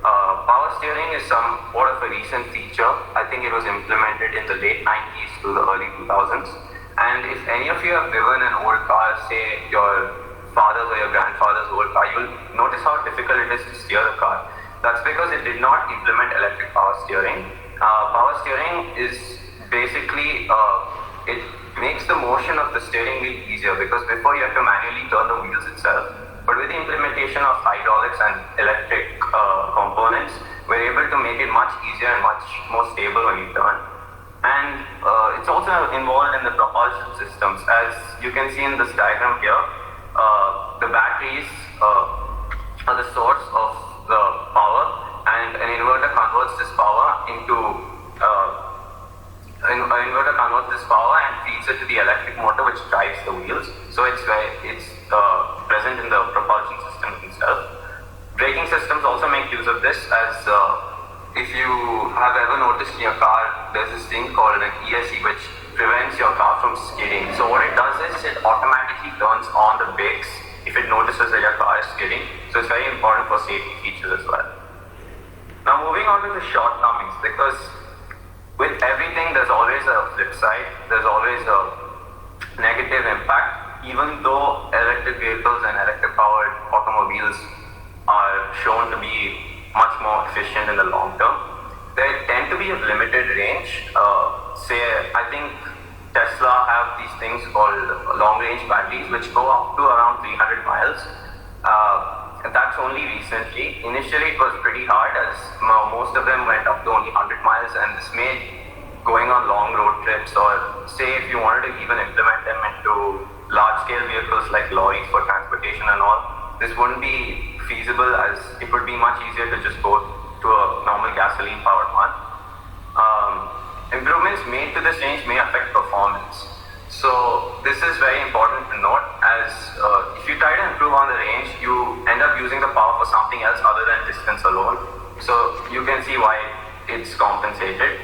power steering is somewhat of a recent feature. I think it was implemented in the late 90s to the early 2000s. And if any of you have driven an old car, say your father's or your grandfather's old car, you will notice how difficult it is to steer the car. That's because it did not implement electric power steering. Power steering is basically, it makes the motion of the steering wheel easier, because before you have to manually turn the wheels itself. But with the implementation of hydraulics and electric components, we're able to make it much easier and much more stable when you turn. And it's also involved in the propulsion systems. As you can see in this diagram here, the batteries are the source of the power, and an inverter converts this power and feeds it to the electric motor, which drives the wheels. So it's present in the propulsion system itself. Braking systems also make use of this, as if you have ever noticed in your car, there's this thing called an ESC which prevents your car from skidding. So what it does is it automatically turns on the brakes if it notices that your car is skidding. So it's very important for safety features as well. Now moving on to the shortcomings, because with everything there's always a flip side, there's always a negative impact. Even though electric vehicles and electric powered automobiles are shown to be much more efficient in the long term, they tend to be of limited range. I think Tesla have these things called long range batteries which go up to around 300 miles. And that that's only recently. Initially, it was pretty hard as most of them went up to only 100 miles, and this made going on long road trips, or say if you wanted to even implement them into large-scale vehicles like lorries for transportation and all, this wouldn't be feasible, as it would be much easier to just go to a normal gasoline-powered one. Improvements made to this range may affect performance. So this is very important to note, as if you try to improve on the range, you end up using the power for something else other than distance alone. So you can see why it's compensated.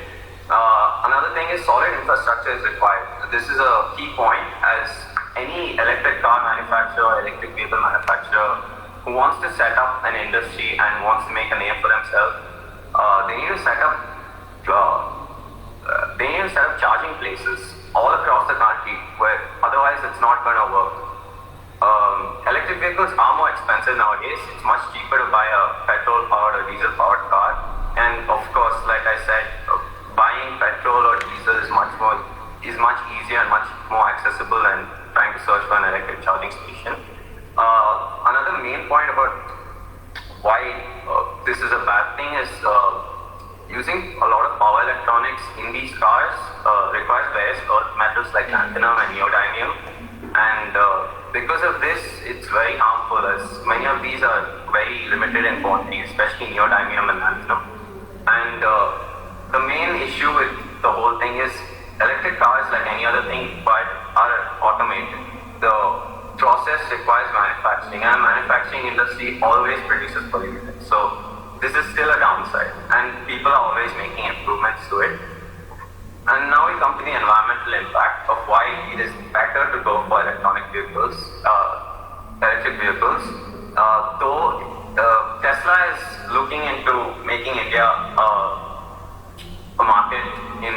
Another thing is solid infrastructure is required. This is a key point, as any electric car manufacturer, electric vehicle manufacturer who wants to set up an industry and wants to make a name for themselves, they need to set up charging places all across the country, where otherwise it's not going to work. Electric vehicles are more expensive nowadays. It's much cheaper to buy a petrol-powered or diesel-powered car, and of course, like I said, buying petrol or diesel is much easier and much more accessible than trying to search for an electric charging station. Another main point about why this is a bad thing is using a lot of power electronics in these cars requires various earth metals like lanthanum and neodymium, and because of this, it's very harmful, as many of these are very limited in quantity, especially neodymium and lanthanum. And the main issue with the whole thing is electric cars, like any other thing, but are automated. The process requires manufacturing, and the manufacturing industry always produces pollutants. So this is still a downside, and people are always making improvements to it. And now we come to the environmental impact of why it is better to go for electric vehicles. Though Tesla is looking into making India a market in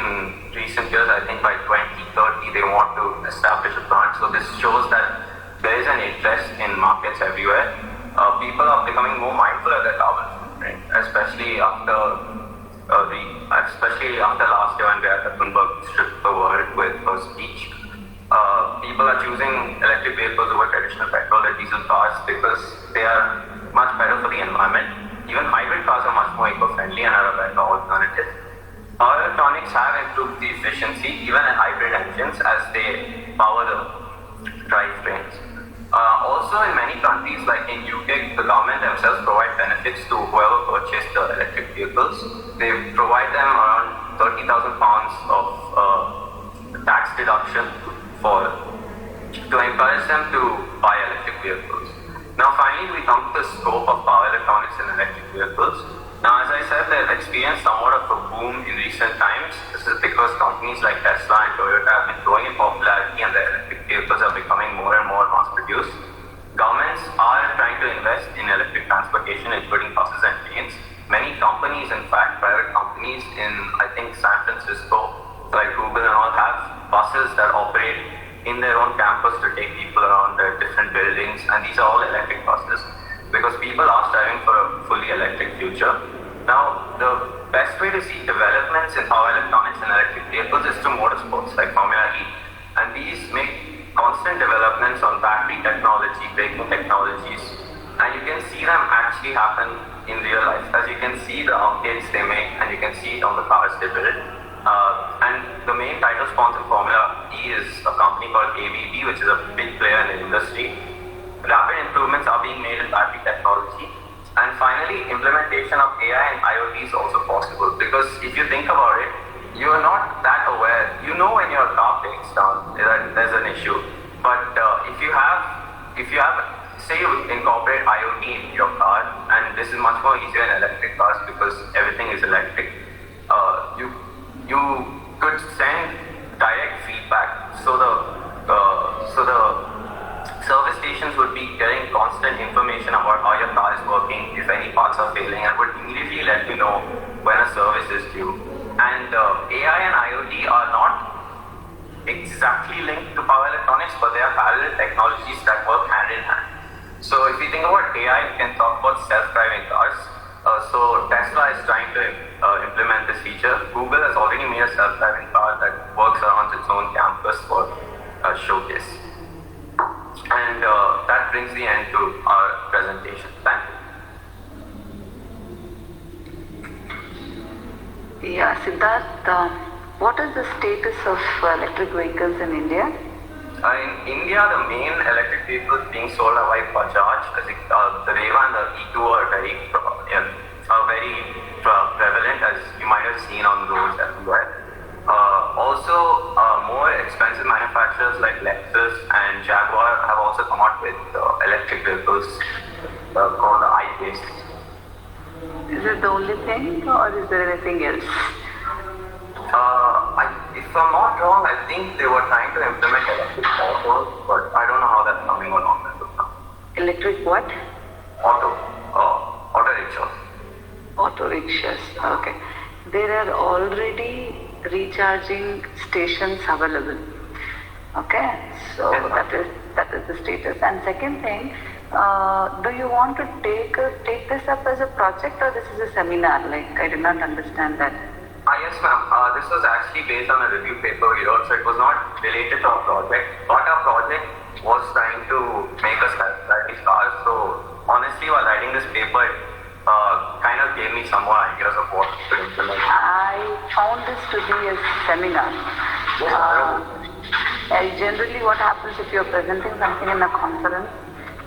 recent years. I think by 2030 they want to establish a plant. So this shows that there is an interest in markets everywhere. People are becoming more mindful of their carbon footprint, especially after last year when Greta Thunberg stripped the world with her speech. People are choosing electric vehicles over traditional petrol and diesel cars because they are much better for the environment. Even hybrid cars are much more eco-friendly and are a better alternative. Power electronics have improved the efficiency even in hybrid engines as they power the drivetrains. Also, in many countries like in UK, the government themselves provide benefits to whoever purchased the electric vehicles. They provide them around £30,000 of tax deduction to encourage them to buy electric vehicles. Now, finally, we come to the scope of power electronics in electric vehicles. Now, as I said, they've experienced somewhat of a boom in recent times. This is because companies like Tesla and Toyota have been growing in popularity, and their electric vehicles are becoming more and more mass-produced. Governments are trying to invest in electric transportation, including buses and trains. Many companies, in fact, private companies in, I think, San Francisco, like Google and all, have buses that operate in their own campus to take people around their different buildings, and these are all electric buses because people are striving for a fully electric future. Now, the best way to see developments in power electronics and electric vehicles is through motorsports like Formula E, and these make constant developments on battery technology, braking technologies, and you can see them actually happen in real life. As you can see the updates they make, and you can see it on the cars they build. And the main title sponsor for Formula E is a company called ABB, which is a big player in the industry. Rapid improvements are being made in battery technology. And finally, implementation of AI and IoT is also possible, because if you think about it, you are not that aware. You know when your car breaks down that there's an issue. But if you have, say you incorporate IoT into your car, and this is much more easier in electric cars because everything is electric, you could send direct feedback. So the service stations would be getting constant information about how your car is working, if any parts are failing, and would immediately let you know when a service is due. And AI and IoT are not exactly linked to power electronics, but they are parallel technologies that work hand in hand. So if you think about AI, we can talk about self-driving cars. So Tesla is trying to implement this feature. Google has already made a self-driving car that works around its own campus for a showcase. And that brings the end to our presentation. Thank you. Yeah, Siddharth, what is the status of electric vehicles in India? In India, the main electric vehicles being sold are by Bajaj. The Reva and the E2 are very prevalent, as you might have seen on roads everywhere. Also, more expensive manufacturers like Lexus and Jaguar have also come out with electric vehicles called the I-Pace. Is it the only thing, or is there anything else? If I'm not wrong, I think they were trying to implement electric autos, but I don't know how that's coming along as of now. Electric what? Auto rickshaws. Auto rickshaws. Okay. There are already recharging stations available. Okay. So that is the status. And second thing, do you want to take this up as a project, or this is a seminar? Like, I did not understand that. Yes, ma'am. This was actually based on a review paper we wrote, so it was not related to our project. But our project was trying to make us self-driving cars. So honestly, while writing this paper, it kind of gave me some more ideas of what to implement. I found this to be a seminar. Generally, what happens if you are presenting something in a conference,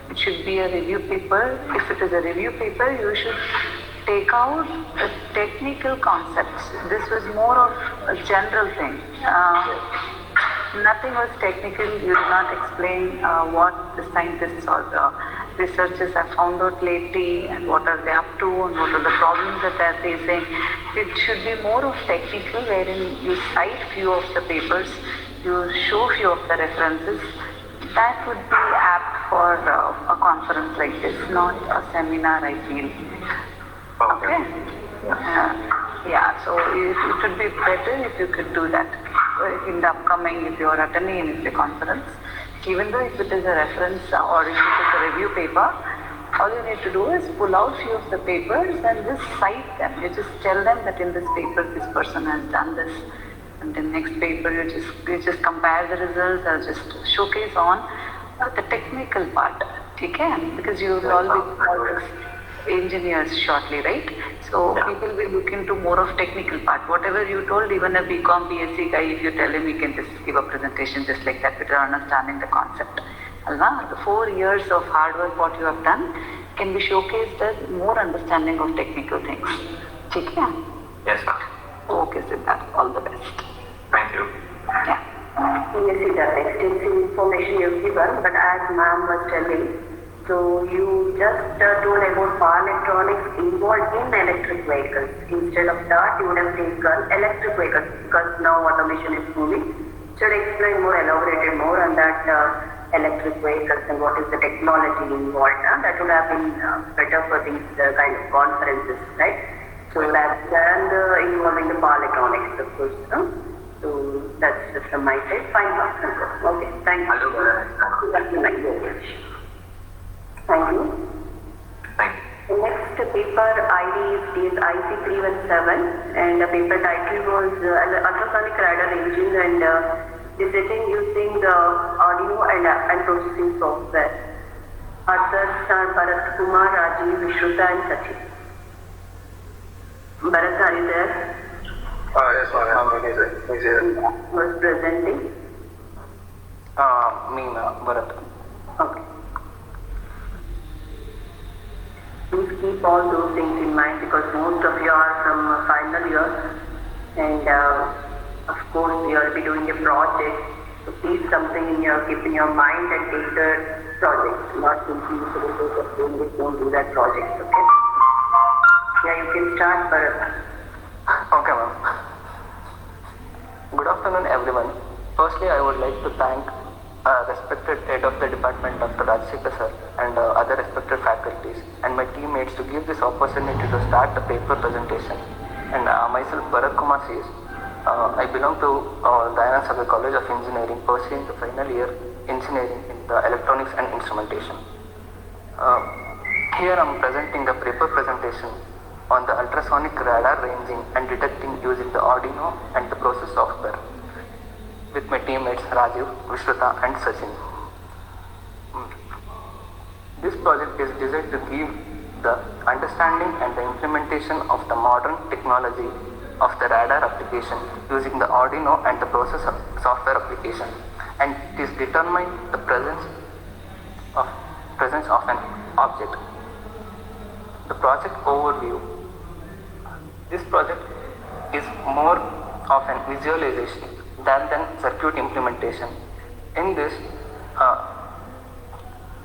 it should be a review paper. If it is a review paper, you should take out the technical concepts. This was more of a general thing. Nothing was technical. You did not explain what the scientists or the researchers have found out lately and what are they up to and what are the problems that they are facing. It should be more of technical, wherein you cite few of the papers, you show few of the references. That would be apt for a conference like this, not a seminar, I feel. Okay. So it would be better if you could do that in the upcoming, if you are attending any conference. Even though if it is a reference or if it is a review paper, all you need to do is pull out few of the papers and just cite them. You just tell them that in this paper this person has done this, and in next paper you just compare the results or just showcase on the technical part. Okay? Because you will all be called engineers shortly, right? So people will look into more of technical part. Whatever you told, even a BCom, BSc guy, if you tell him, he can just give a presentation just like that without understanding the concept. Alva, the 4 years of hard work what you have done can be showcased as more understanding of technical things. Okay? Yes, ma'am. Okay, Siddharth. All the best. Thank you. Yeah. Yes, it is extensive information you've given, but as ma'am was telling, so you just told about power electronics involved in electric vehicles. Instead of that, you would have taken electric vehicles because now automation is moving. Should explain more, elaborated more on that electric vehicles and what is the technology involved. That would have been better for these kind of conferences, right? So rather than involving the power electronics, of course. So that's just from my side. Fine, okay, thank you. Thank you. Thank you. The next paper ID is IC317 and the paper title was ultrasonic radar engine and the setting using the audio and processing software. Authors are Bharat Kumar, Rajiv, Vishruta and Sachin. Bharat, are you there? Yes, ma'am. He's here. Was presenting? Me, Bharat. Okay. Please keep all those things in mind because most of you are from final year and of course you will be doing a project. So please keep in your mind and take the project, not simply for the sake of doing it, don't do that project, okay? Yeah, you can start, Bharat. Okay, ma'am. Good afternoon, everyone. Firstly, I would like to thank respected head of the department, Dr. Rajshekar sir, and other respected faculties, and my teammates to give this opportunity to start the paper presentation. And myself, Bharat Kumar says, I belong to Dayanand Sagar College of Engineering, pursuing the final year engineering in the electronics and instrumentation. Here I am presenting the paper presentation on the ultrasonic radar ranging and detecting using the Arduino and the process software with my teammates Rajiv, Vishruta and Sachin. This project is designed to give the understanding and the implementation of the modern technology of the radar application using the Arduino and the process software application, and it is determine the presence of an object. The project overview. This project is more of an visualization than circuit implementation. In this,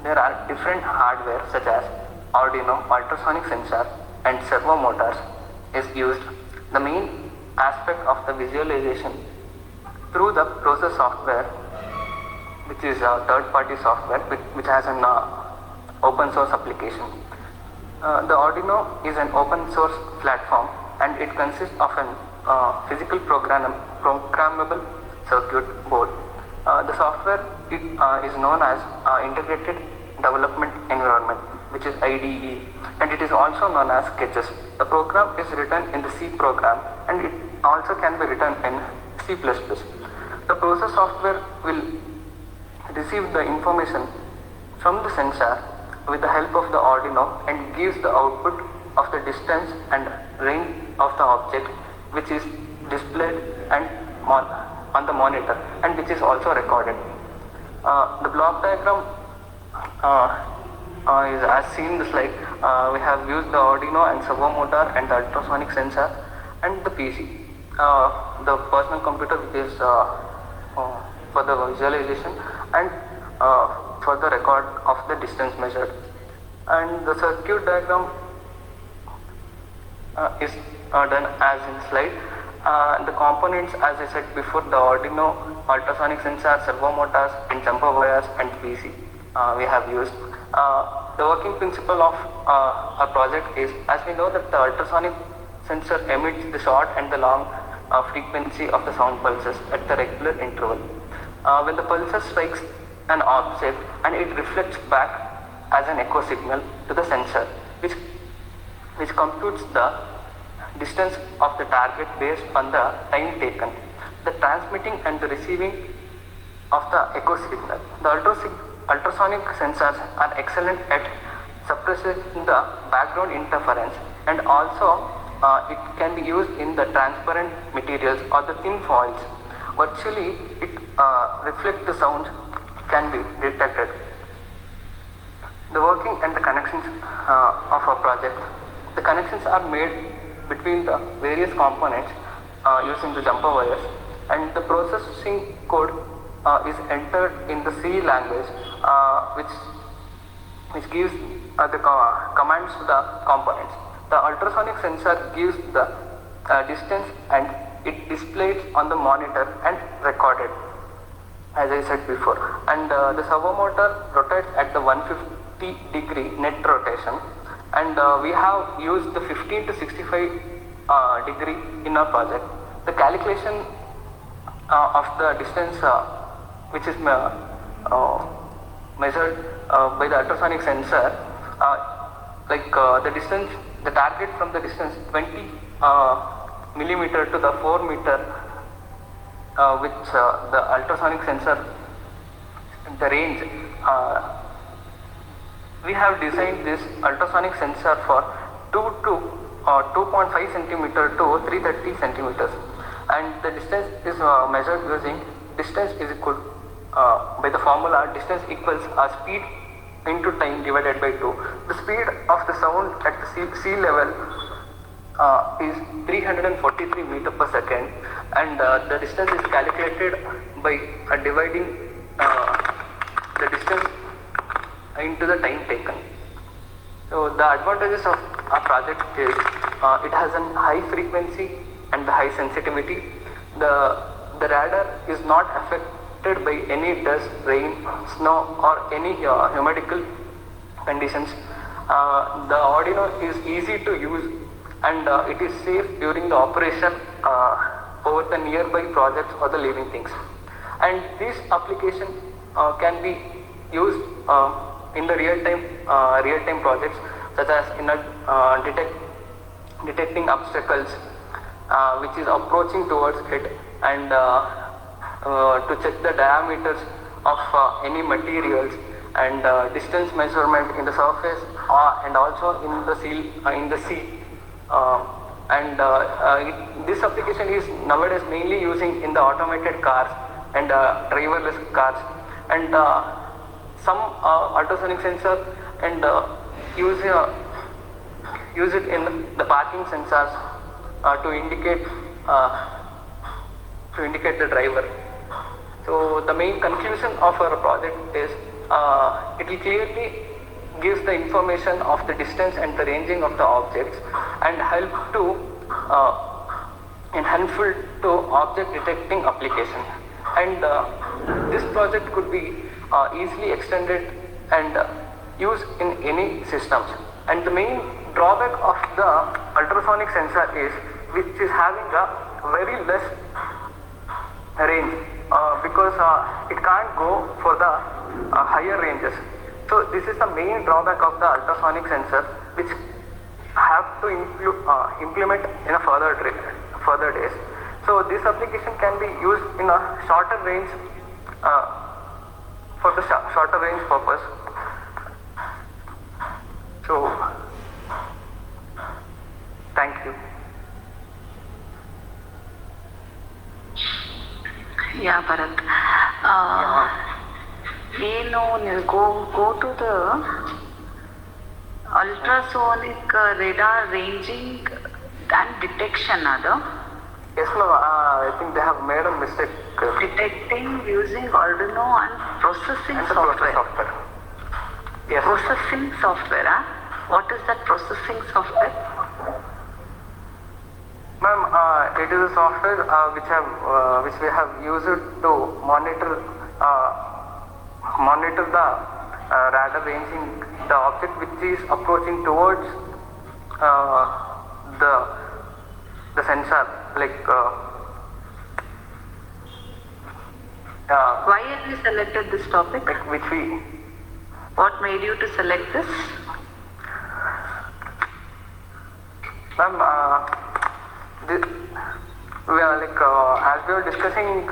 there are different hardware such as Arduino, ultrasonic sensor and servo motors is used. The main aspect of the visualization through the process software, which is a third-party software which has an open source application. The Arduino is an open source platform and it consists of an physical programmable circuit board. The software is known as Integrated Development Environment, which is IDE, and it is also known as Sketches. The program is written in the C program and it also can be written in C++. The process software will receive the information from the sensor with the help of the Arduino and gives the output of the distance and range of the object, which is displayed and on the monitor and which is also recorded. The block diagram is as seen in the slide. We have used the Arduino and servo motor and the ultrasonic sensor and the PC, the personal computer, which is for the visualization and for the record of the distance measured. And the circuit diagram is done as in slide. The components, as I said before, the Arduino, ultrasonic sensor, servo motors and jumper wires and PC we have used. The working principle of our project is, as we know that the ultrasonic sensor emits the short and the long frequency of the sound pulses at the regular interval. When the pulses strikes an object and it reflects back as an echo signal to the sensor, which computes the distance of the target based on the time taken, the transmitting and the receiving of the echo signal. The ultrasonic sensors are excellent at suppressing the background interference, and also it can be used in the transparent materials or the thin foils. Virtually, it reflects the sound can be detected. The working and the connections of our project. The connections are made between the various components using the jumper wires, and the processing code is entered in the C language, which gives the commands to the components. The ultrasonic sensor gives the distance and it displays on the monitor and recorded, as I said before. And the servo motor rotates at the 150-degree net rotation, and we have used the 15 to 65 degree in our project. The calculation of the distance which is measured by the ultrasonic sensor, the distance, the target from the distance 20 millimeter to the 4 meter, which the ultrasonic sensor, the range. We have designed this ultrasonic sensor for 2.5 centimeter to 330 centimeters, and the distance is measured using distance is equal by the formula distance equals speed into time divided by 2. The speed of the sound at the sea level is 343 meter per second, and the distance is calculated by dividing the distance into the time taken. So the advantages of our project is it has a high frequency and the high sensitivity. The radar is not affected by any dust, rain, snow or any humidity conditions. The Arduino is easy to use, and it is safe during the operation over the nearby projects or the living things. And this application can be used in the real-time projects, such as in detecting obstacles which is approaching towards it, and to check the diameters of any materials, and distance measurement in the surface and also in the sea and this application is nowadays mainly using in the automated cars and driverless cars, and some ultrasonic sensor and use it in the parking sensors to indicate the driver. So the main conclusion of our project is it will clearly gives the information of the distance and the ranging of the objects and helpful to object detecting application. And this project could be easily extended and used in any systems. And the main drawback of the ultrasonic sensor is which is having a very less range because it can't go for the higher ranges. So this is the main drawback of the ultrasonic sensor, which have to implement in a further days. So this application can be used in a shorter range for the shorter range purpose. So thank you. Yeah, Bharat. Go to the ultrasonic radar ranging and detection, Ada. Yes, ma'am. I think they have made a mistake. Detecting using Arduino and processing And the software. software. Yes. Processing software, huh? What is that processing software? Ma'am, it is a software which we have used to monitor the radar ranging the object which is approaching towards the sensor, like Why have you selected this topic? What made you to select this? Ma'am, we are as we were discussing,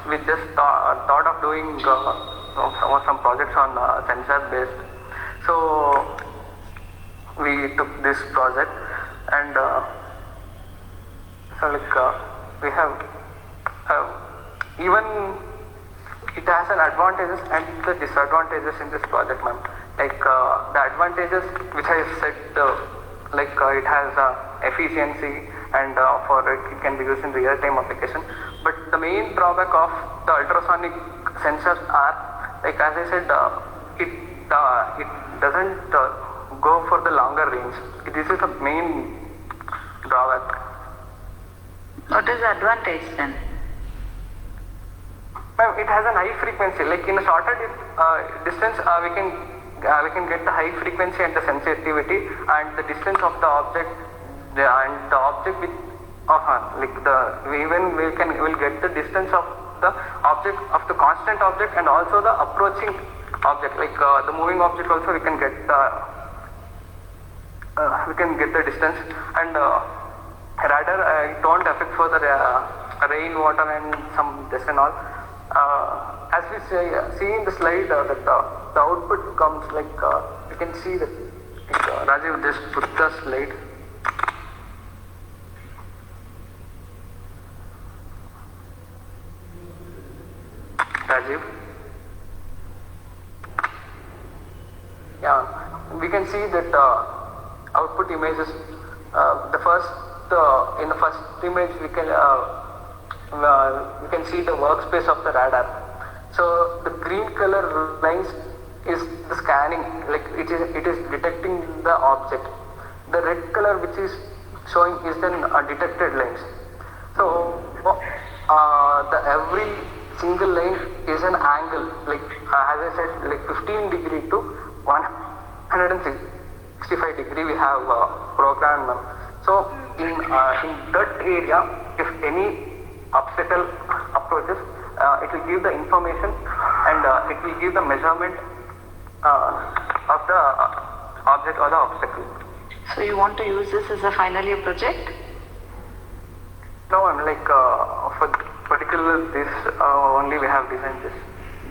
we just thought of doing some projects on sensor based. So we took this project, and we have even it has an advantages and the disadvantages in this project, ma'am. The advantages which I said, it has efficiency and for it can be used in real-time application. But the main drawback of the ultrasonic sensors are, as I said, it doesn't go for the longer range. This is the main drawback. What is the advantage then? Ma'am, it has a high frequency. In a shorter distance, we can get the high frequency and the sensitivity and the distance of the object and the object with we'll get the distance of the object of the constant object and also the approaching object. The moving object also we can get the distance, and radar it won't affect for the rainwater and some this and all. As we see in the slide, that the output comes you can see that Rajiv just put the slide. Rajiv. Yeah, we can see that output images. In the first image we can see the workspace of the radar. So the green color lines is the scanning, it is detecting the object. The red color which is showing is then detected lines. So every single line is an angle, as I said, 15 degree to 165 degree we have programmed them. So in that area, if any obstacle approaches, it will give the information and it will give the measurement of the object or the obstacle. So you want to use this as a final year project? No, I'm for particular this only we have designed this.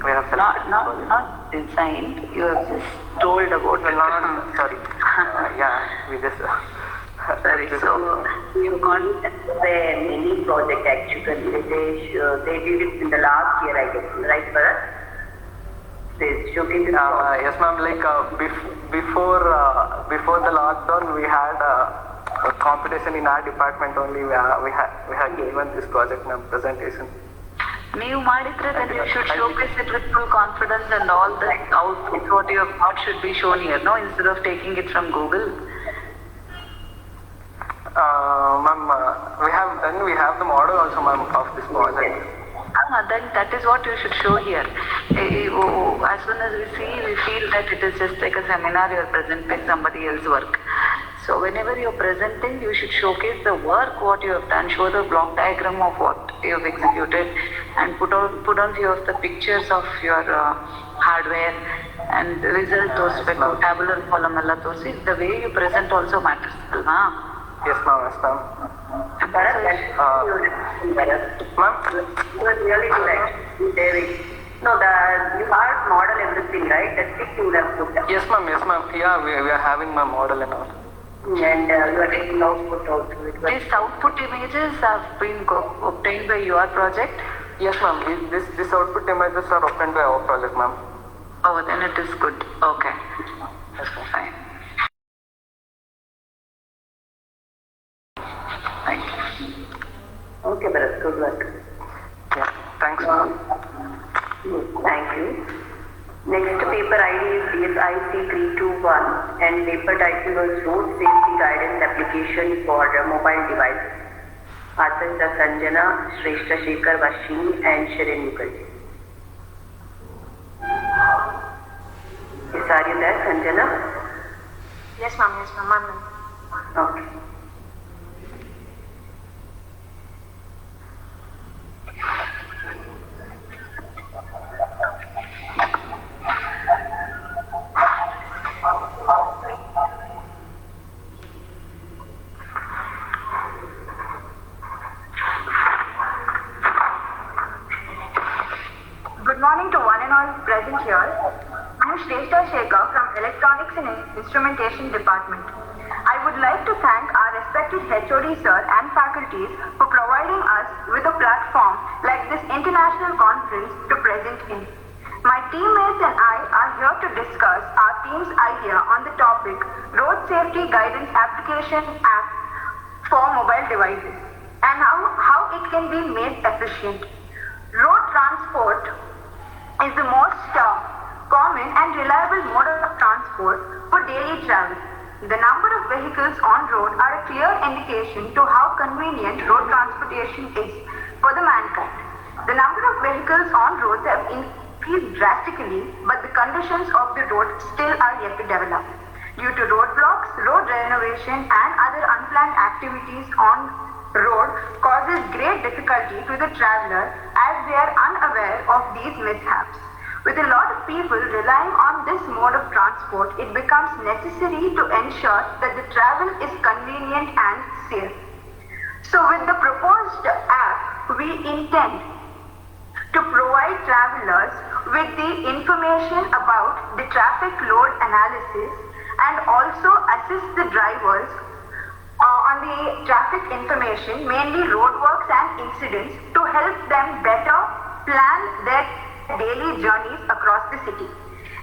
We have Not designed. You have just told about it. Sorry. Yeah, we just. Sorry. So you can't a mini project actually. They did it in the last year, I guess, right, Bharat? They showcased it. Yes, ma'am. Like before the lockdown, we had a competition in our department only. We had given this project, ma'am, presentation. ನೀವು ಮಾಡಿದ್ರೆ then you should showcase it with full confidence and all the output what you have got should be shown here, no? Instead of taking it from Google. Ma'am, we have the model also, ma'am, of this project. Then that is what you should show here. As soon as we see, we feel that it is just like a seminar, you are presenting somebody else's work. So whenever you are presenting, you should showcase the work, what you have done, show the block diagram of what you have executed, and put on few of the pictures of your hardware and result those tabular column alla tosi. The way you present also matters, alva? Yes, ma'am. Yes, ma'am. Ma'am, you are really good, David. No, you have model everything, right? That's it you have put. Yes, ma'am. Yes, ma'am. Yeah, we are having my model and all. And you are taking output also. These output images have been obtained by your project? Yes, ma'am. This output images are obtained by our project, ma'am. Oh, then it is good. Okay. Yes, ma'am. Fine. Thank you. Okay, Bharat, good luck. Yeah, thanks, ma'am. Thank you. Next paper ID is DSIC 321 and paper title was Road Safety Guidance Application for Mobile Devices. Authors are Sanjana, Shrestha Shekhar Vashini and Shirin Mukherjee. Are you there, Sanjana? Yes, ma'am. Yes, ma'am. Okay. Good morning to one and all present here. I am Shrestha Shekhar from Electronics and Instrumentation Department. I would like to thank our respected HOD sir and faculties for providing us with a platform like this international conference to present in. My teammates and I are here to discuss our team's idea on the topic Road Safety Guidance Application App for mobile devices and how it can be made efficient. Road transport is the most common and reliable mode of transport for daily travel. The number of vehicles on road are a clear indication to how convenient road transportation is for the mankind. The number of vehicles on roads have increased drastically, but the conditions of the road still are yet to develop. Due to roadblocks, road renovation and other unplanned activities on road causes great difficulty to the traveler as they are unaware of these mishaps. With a lot of people relying on this mode of transport, it becomes necessary to ensure that the travel is convenient and safe. So with the proposed app, we intend to provide travelers with the information about the traffic load analysis and also assist the drivers on the traffic information, mainly roadworks and incidents, to help them better plan their daily journeys across the city.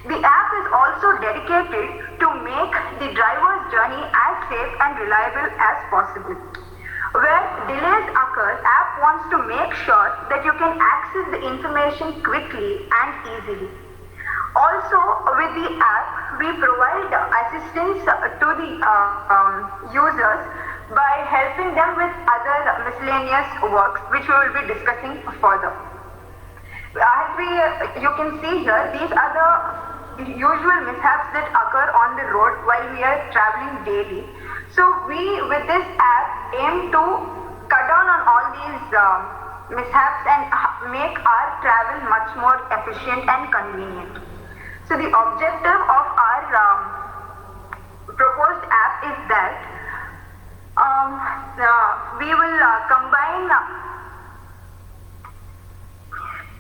The app is also dedicated to make the driver's journey as safe and reliable as possible. Where delays occur, app wants to make sure that you can access the information quickly and easily. Also, with the app, we provide assistance to the users by helping them with other miscellaneous works, which we will be discussing further. As you can see here, these are the usual mishaps that occur on the road while we are traveling daily. So we, with this app, aim to cut down on all these mishaps and make our travel much more efficient and convenient. So the objective of our proposed app is that we will combine.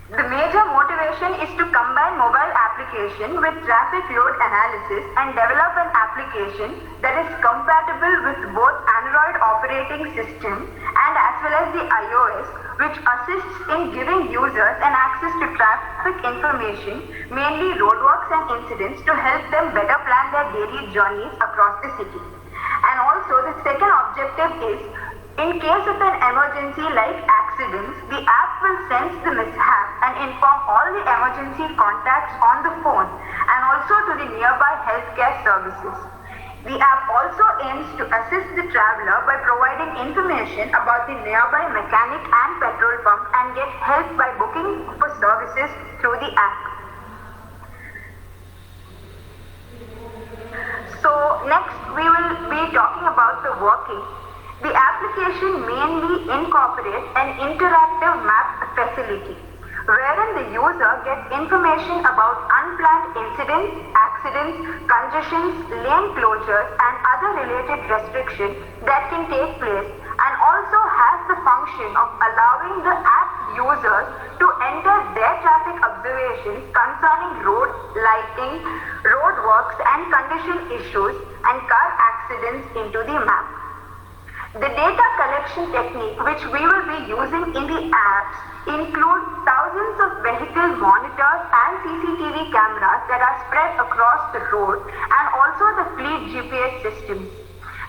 The major motivation is to combine mobile application with traffic load analysis and develop an application that is compatible with both Android operating operating system and as well as the iOS, which assists in giving users an access to traffic information, mainly roadworks and incidents, to help them better plan their daily journeys across the city. And also the second objective is, in case of an emergency like accidents, the app will sense the mishap and inform all the emergency contacts on the phone and also to the nearby healthcare services. The app also aims to assist the traveler by providing information about the nearby mechanic and petrol pump and get help by booking for services through the app. So next we will be talking about the working. The application mainly incorporates an interactive map facility, wherein the user gets information about unplanned incidents, accidents, congestions, lane closures, and other related restrictions that can take place, and also has the function of allowing the app users to enter their traffic observations concerning road lighting, road works, and condition issues, and car accidents into the map. The data collection technique which we will be using in the apps include thousands of vehicle monitors and CCTV cameras that are spread across the road, and also the fleet GPS systems.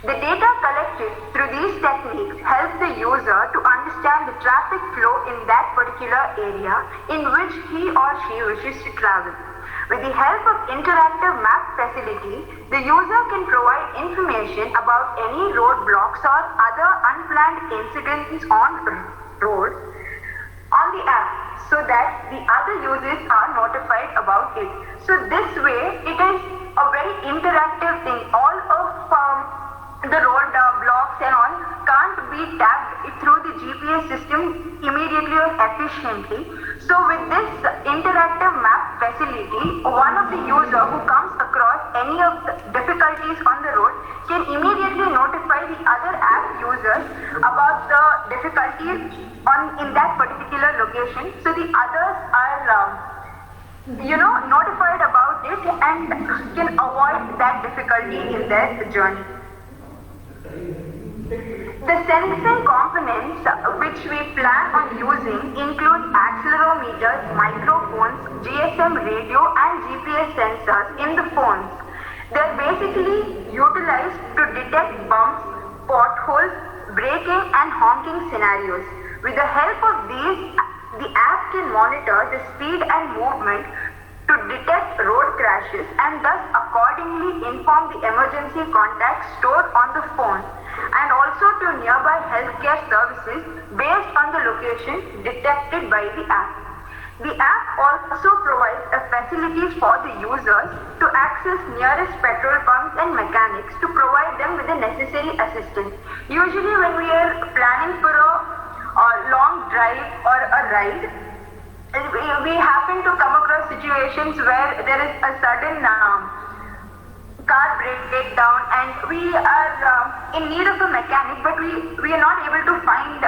The data collected through these techniques helps the user to understand the traffic flow in that particular area in which he or she wishes to travel. With the help of interactive map facility, the user can provide information about any roadblocks or other unplanned incidents on road on the app, so that the other users are notified about it. So this way, it is a very interactive thing. All of the road blocks and all can't be tagged through the GPS system immediately or efficiently. So with this interactive map facility, one of the user who comes across any of the difficulties on the road can immediately notify the other app users about the difficulties in that particular location. So the others are notified about it and can avoid that difficulty in their journey. The sensing components which we plan on using include accelerometers, microphones, GSM radio, and GPS sensors in the phones. They are basically utilized to detect bumps, potholes, braking, and honking scenarios. With the help of these, the app can monitor the speed and movement to detect road crashes and thus accordingly inform the emergency contacts stored on the phone, and also to nearby healthcare services based on the location detected by the app. The app also provides a facilities for the users to access nearest petrol pumps and mechanics to provide them with the necessary assistance. Usually when we are planning for a long drive or a ride, we happen to come across situations where there is a sudden car breakdown and we are in need of a mechanic, but we are not able to find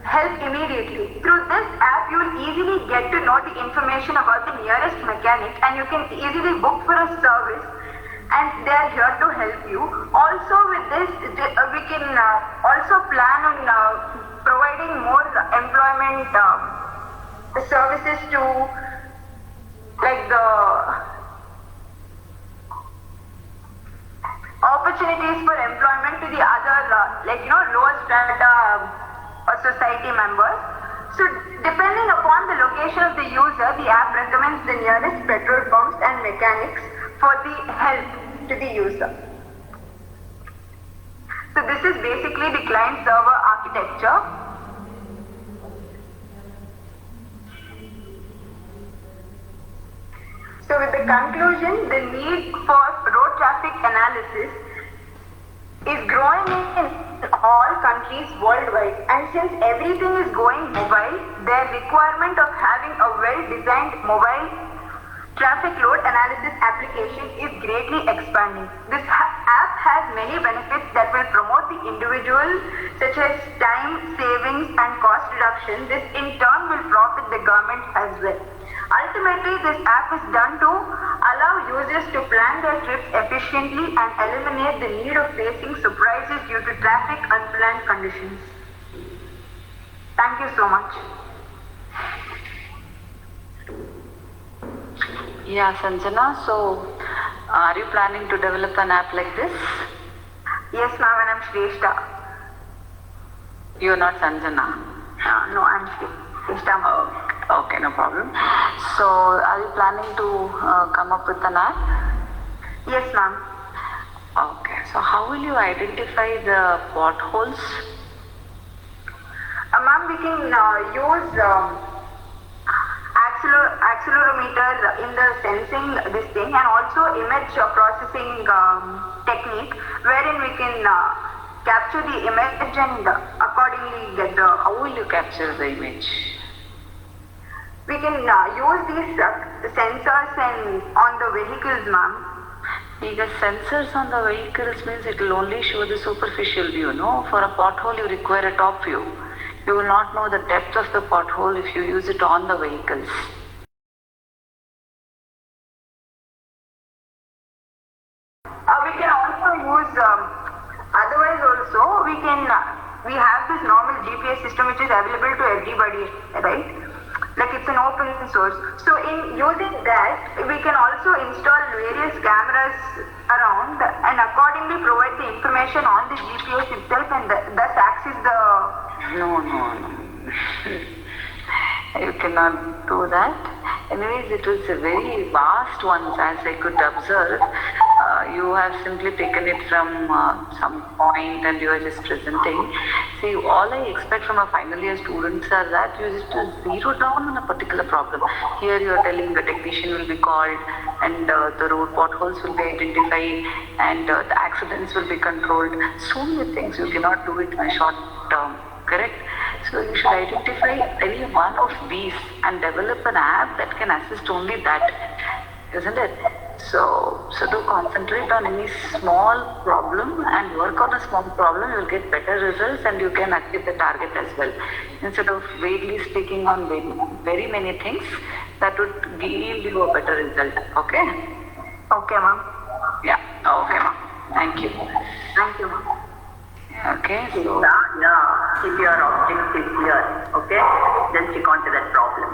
help immediately. Through this app, you will easily get to know the information about the nearest mechanic, and you can easily book for a service, and they are here to help you. Also with this, we can also plan on providing more employment services to like the opportunities for employment to the other lower strata society members. So depending upon the location of the user, the app recommends the nearest petrol pumps and mechanics for the help to the user. So this is basically the client server architecture. So with the conclusion, the need for road traffic analysis is growing in all countries worldwide, and since everything is going mobile, their requirement of having a well-designed mobile traffic load analysis application is greatly expanding. This app has many benefits that will promote the individual, such as time savings and cost reduction. This in turn will profit the government as well. Ultimately, this app is done to allow users to plan their trips efficiently and eliminate the need of facing surprises due to traffic unplanned conditions. Thank you so much. Yeah, Sanjana, so are you planning to develop an app like this? Yes, ma'am, and I'm Shrestha. You're not Sanjana. No, I'm Shrestha. Okay, no problem. So, are you planning to come up with an app? Yes, ma'am. Okay, so how will you identify the potholes? Ma'am, we can use accelerometer in the sensing this thing, and also image processing technique, wherein we can capture the image and accordingly get the... How will you capture the image? We can use these sensors on the vehicles, ma'am. Because sensors on the vehicles means it will only show the superficial view, no? For a pothole you require a top view. You will not know the depth of the pothole if you use it on the vehicles. We can also use, otherwise also, we have this normal GPS system which is available to everybody, right? Like it's an open source. So in using that, we can also install various cameras around and accordingly provide the information on the GPS itself and thus access the... No. You cannot do that. Anyways, it was a very vast one as I could observe. You have simply taken it from some point and you are just presenting. See, all I expect from a final year students are that you just zero down on a particular problem. Here you are telling the technician will be called and the road potholes will be identified and the accidents will be controlled. So many things you cannot do it in a short term, correct? So you should identify any one of these and develop an app that can assist only that, isn't it? So do concentrate on any small problem and work on a small problem, you will get better results and you can achieve the target as well. Instead of vaguely speaking on very many things, that would yield you a better result, okay? Okay, ma'am. Yeah, okay, ma'am. Thank you. Thank you, ma'am. Okay, so... Yeah, if your object is clear, okay, then stick on to that problem.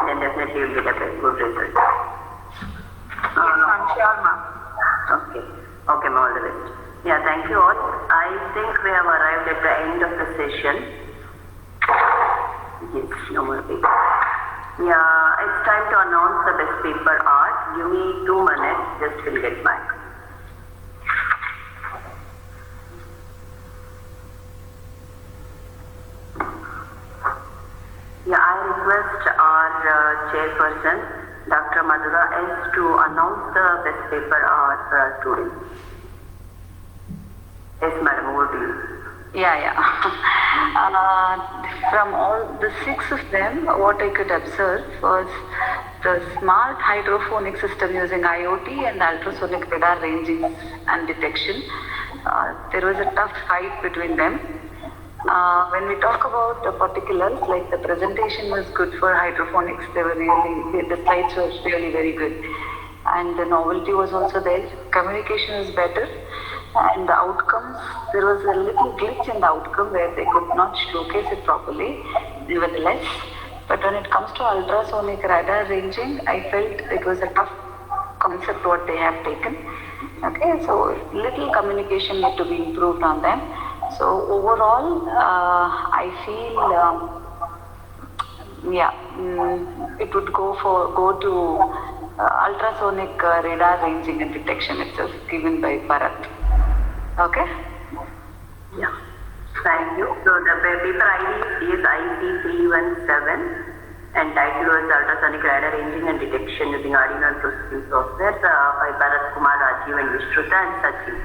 Then definitely you'll get a good result. Yes, ma'am. Sure, ma'am. Okay, ma'am, all the best. Yeah, thank you all. I think we have arrived at the end of the session. Yes, no more paper. Yeah, it's time to announce the best paper art. Give me 2 minutes, just will get back. Yeah, I request our chairperson, Dr. Madhura S. to announce the best paper art students. Yes, madam, over to you. Yeah. From all the 6 of them, what I could observe was the smart hydroponic system using IoT and ultrasonic radar ranging and detection. There was a tough fight between them. When we talk about the particulars, like the presentation was good for hydroponics, the slides were really very good. And the novelty was also there. Communication was better. And the outcomes, there was a little glitch in the outcome where they could not showcase it properly, nevertheless. But when it comes to ultrasonic radar ranging, I felt it was a tough concept what they have taken. Okay, so little communication need to be improved on them. So overall, I feel, it would go to ultrasonic radar ranging and detection itself, given by Bharat. Okay? Yeah. Thank you. So the paper ID is IC317 and title was Ultrasonic Radar Ranging and Detection using Arduino and processing software by Bharat Kumar, Rajiv and Vishruta and Sachin.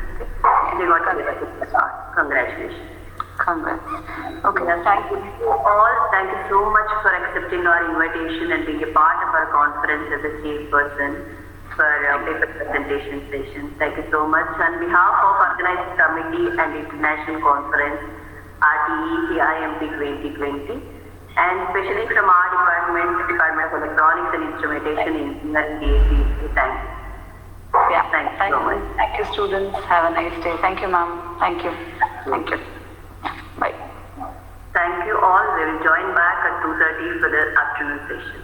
They got a congratulations. Congrats. Okay. Yeah, thank you all. Thank you so much for accepting our invitation and being a part of our conference as a chairperson for paper presentation session. Thank you so much. On behalf of Organizing Committee and International Conference, RTE CIMP 2020, and especially from our Department of Electronics and Instrumentation in PhD. Thank you. Yeah, Thank you so much. Thank you, students. Have a nice day. Thank you, ma'am. Thank you. Thank you. Bye. Thank you all. We will join back at 2:30 for the afternoon session.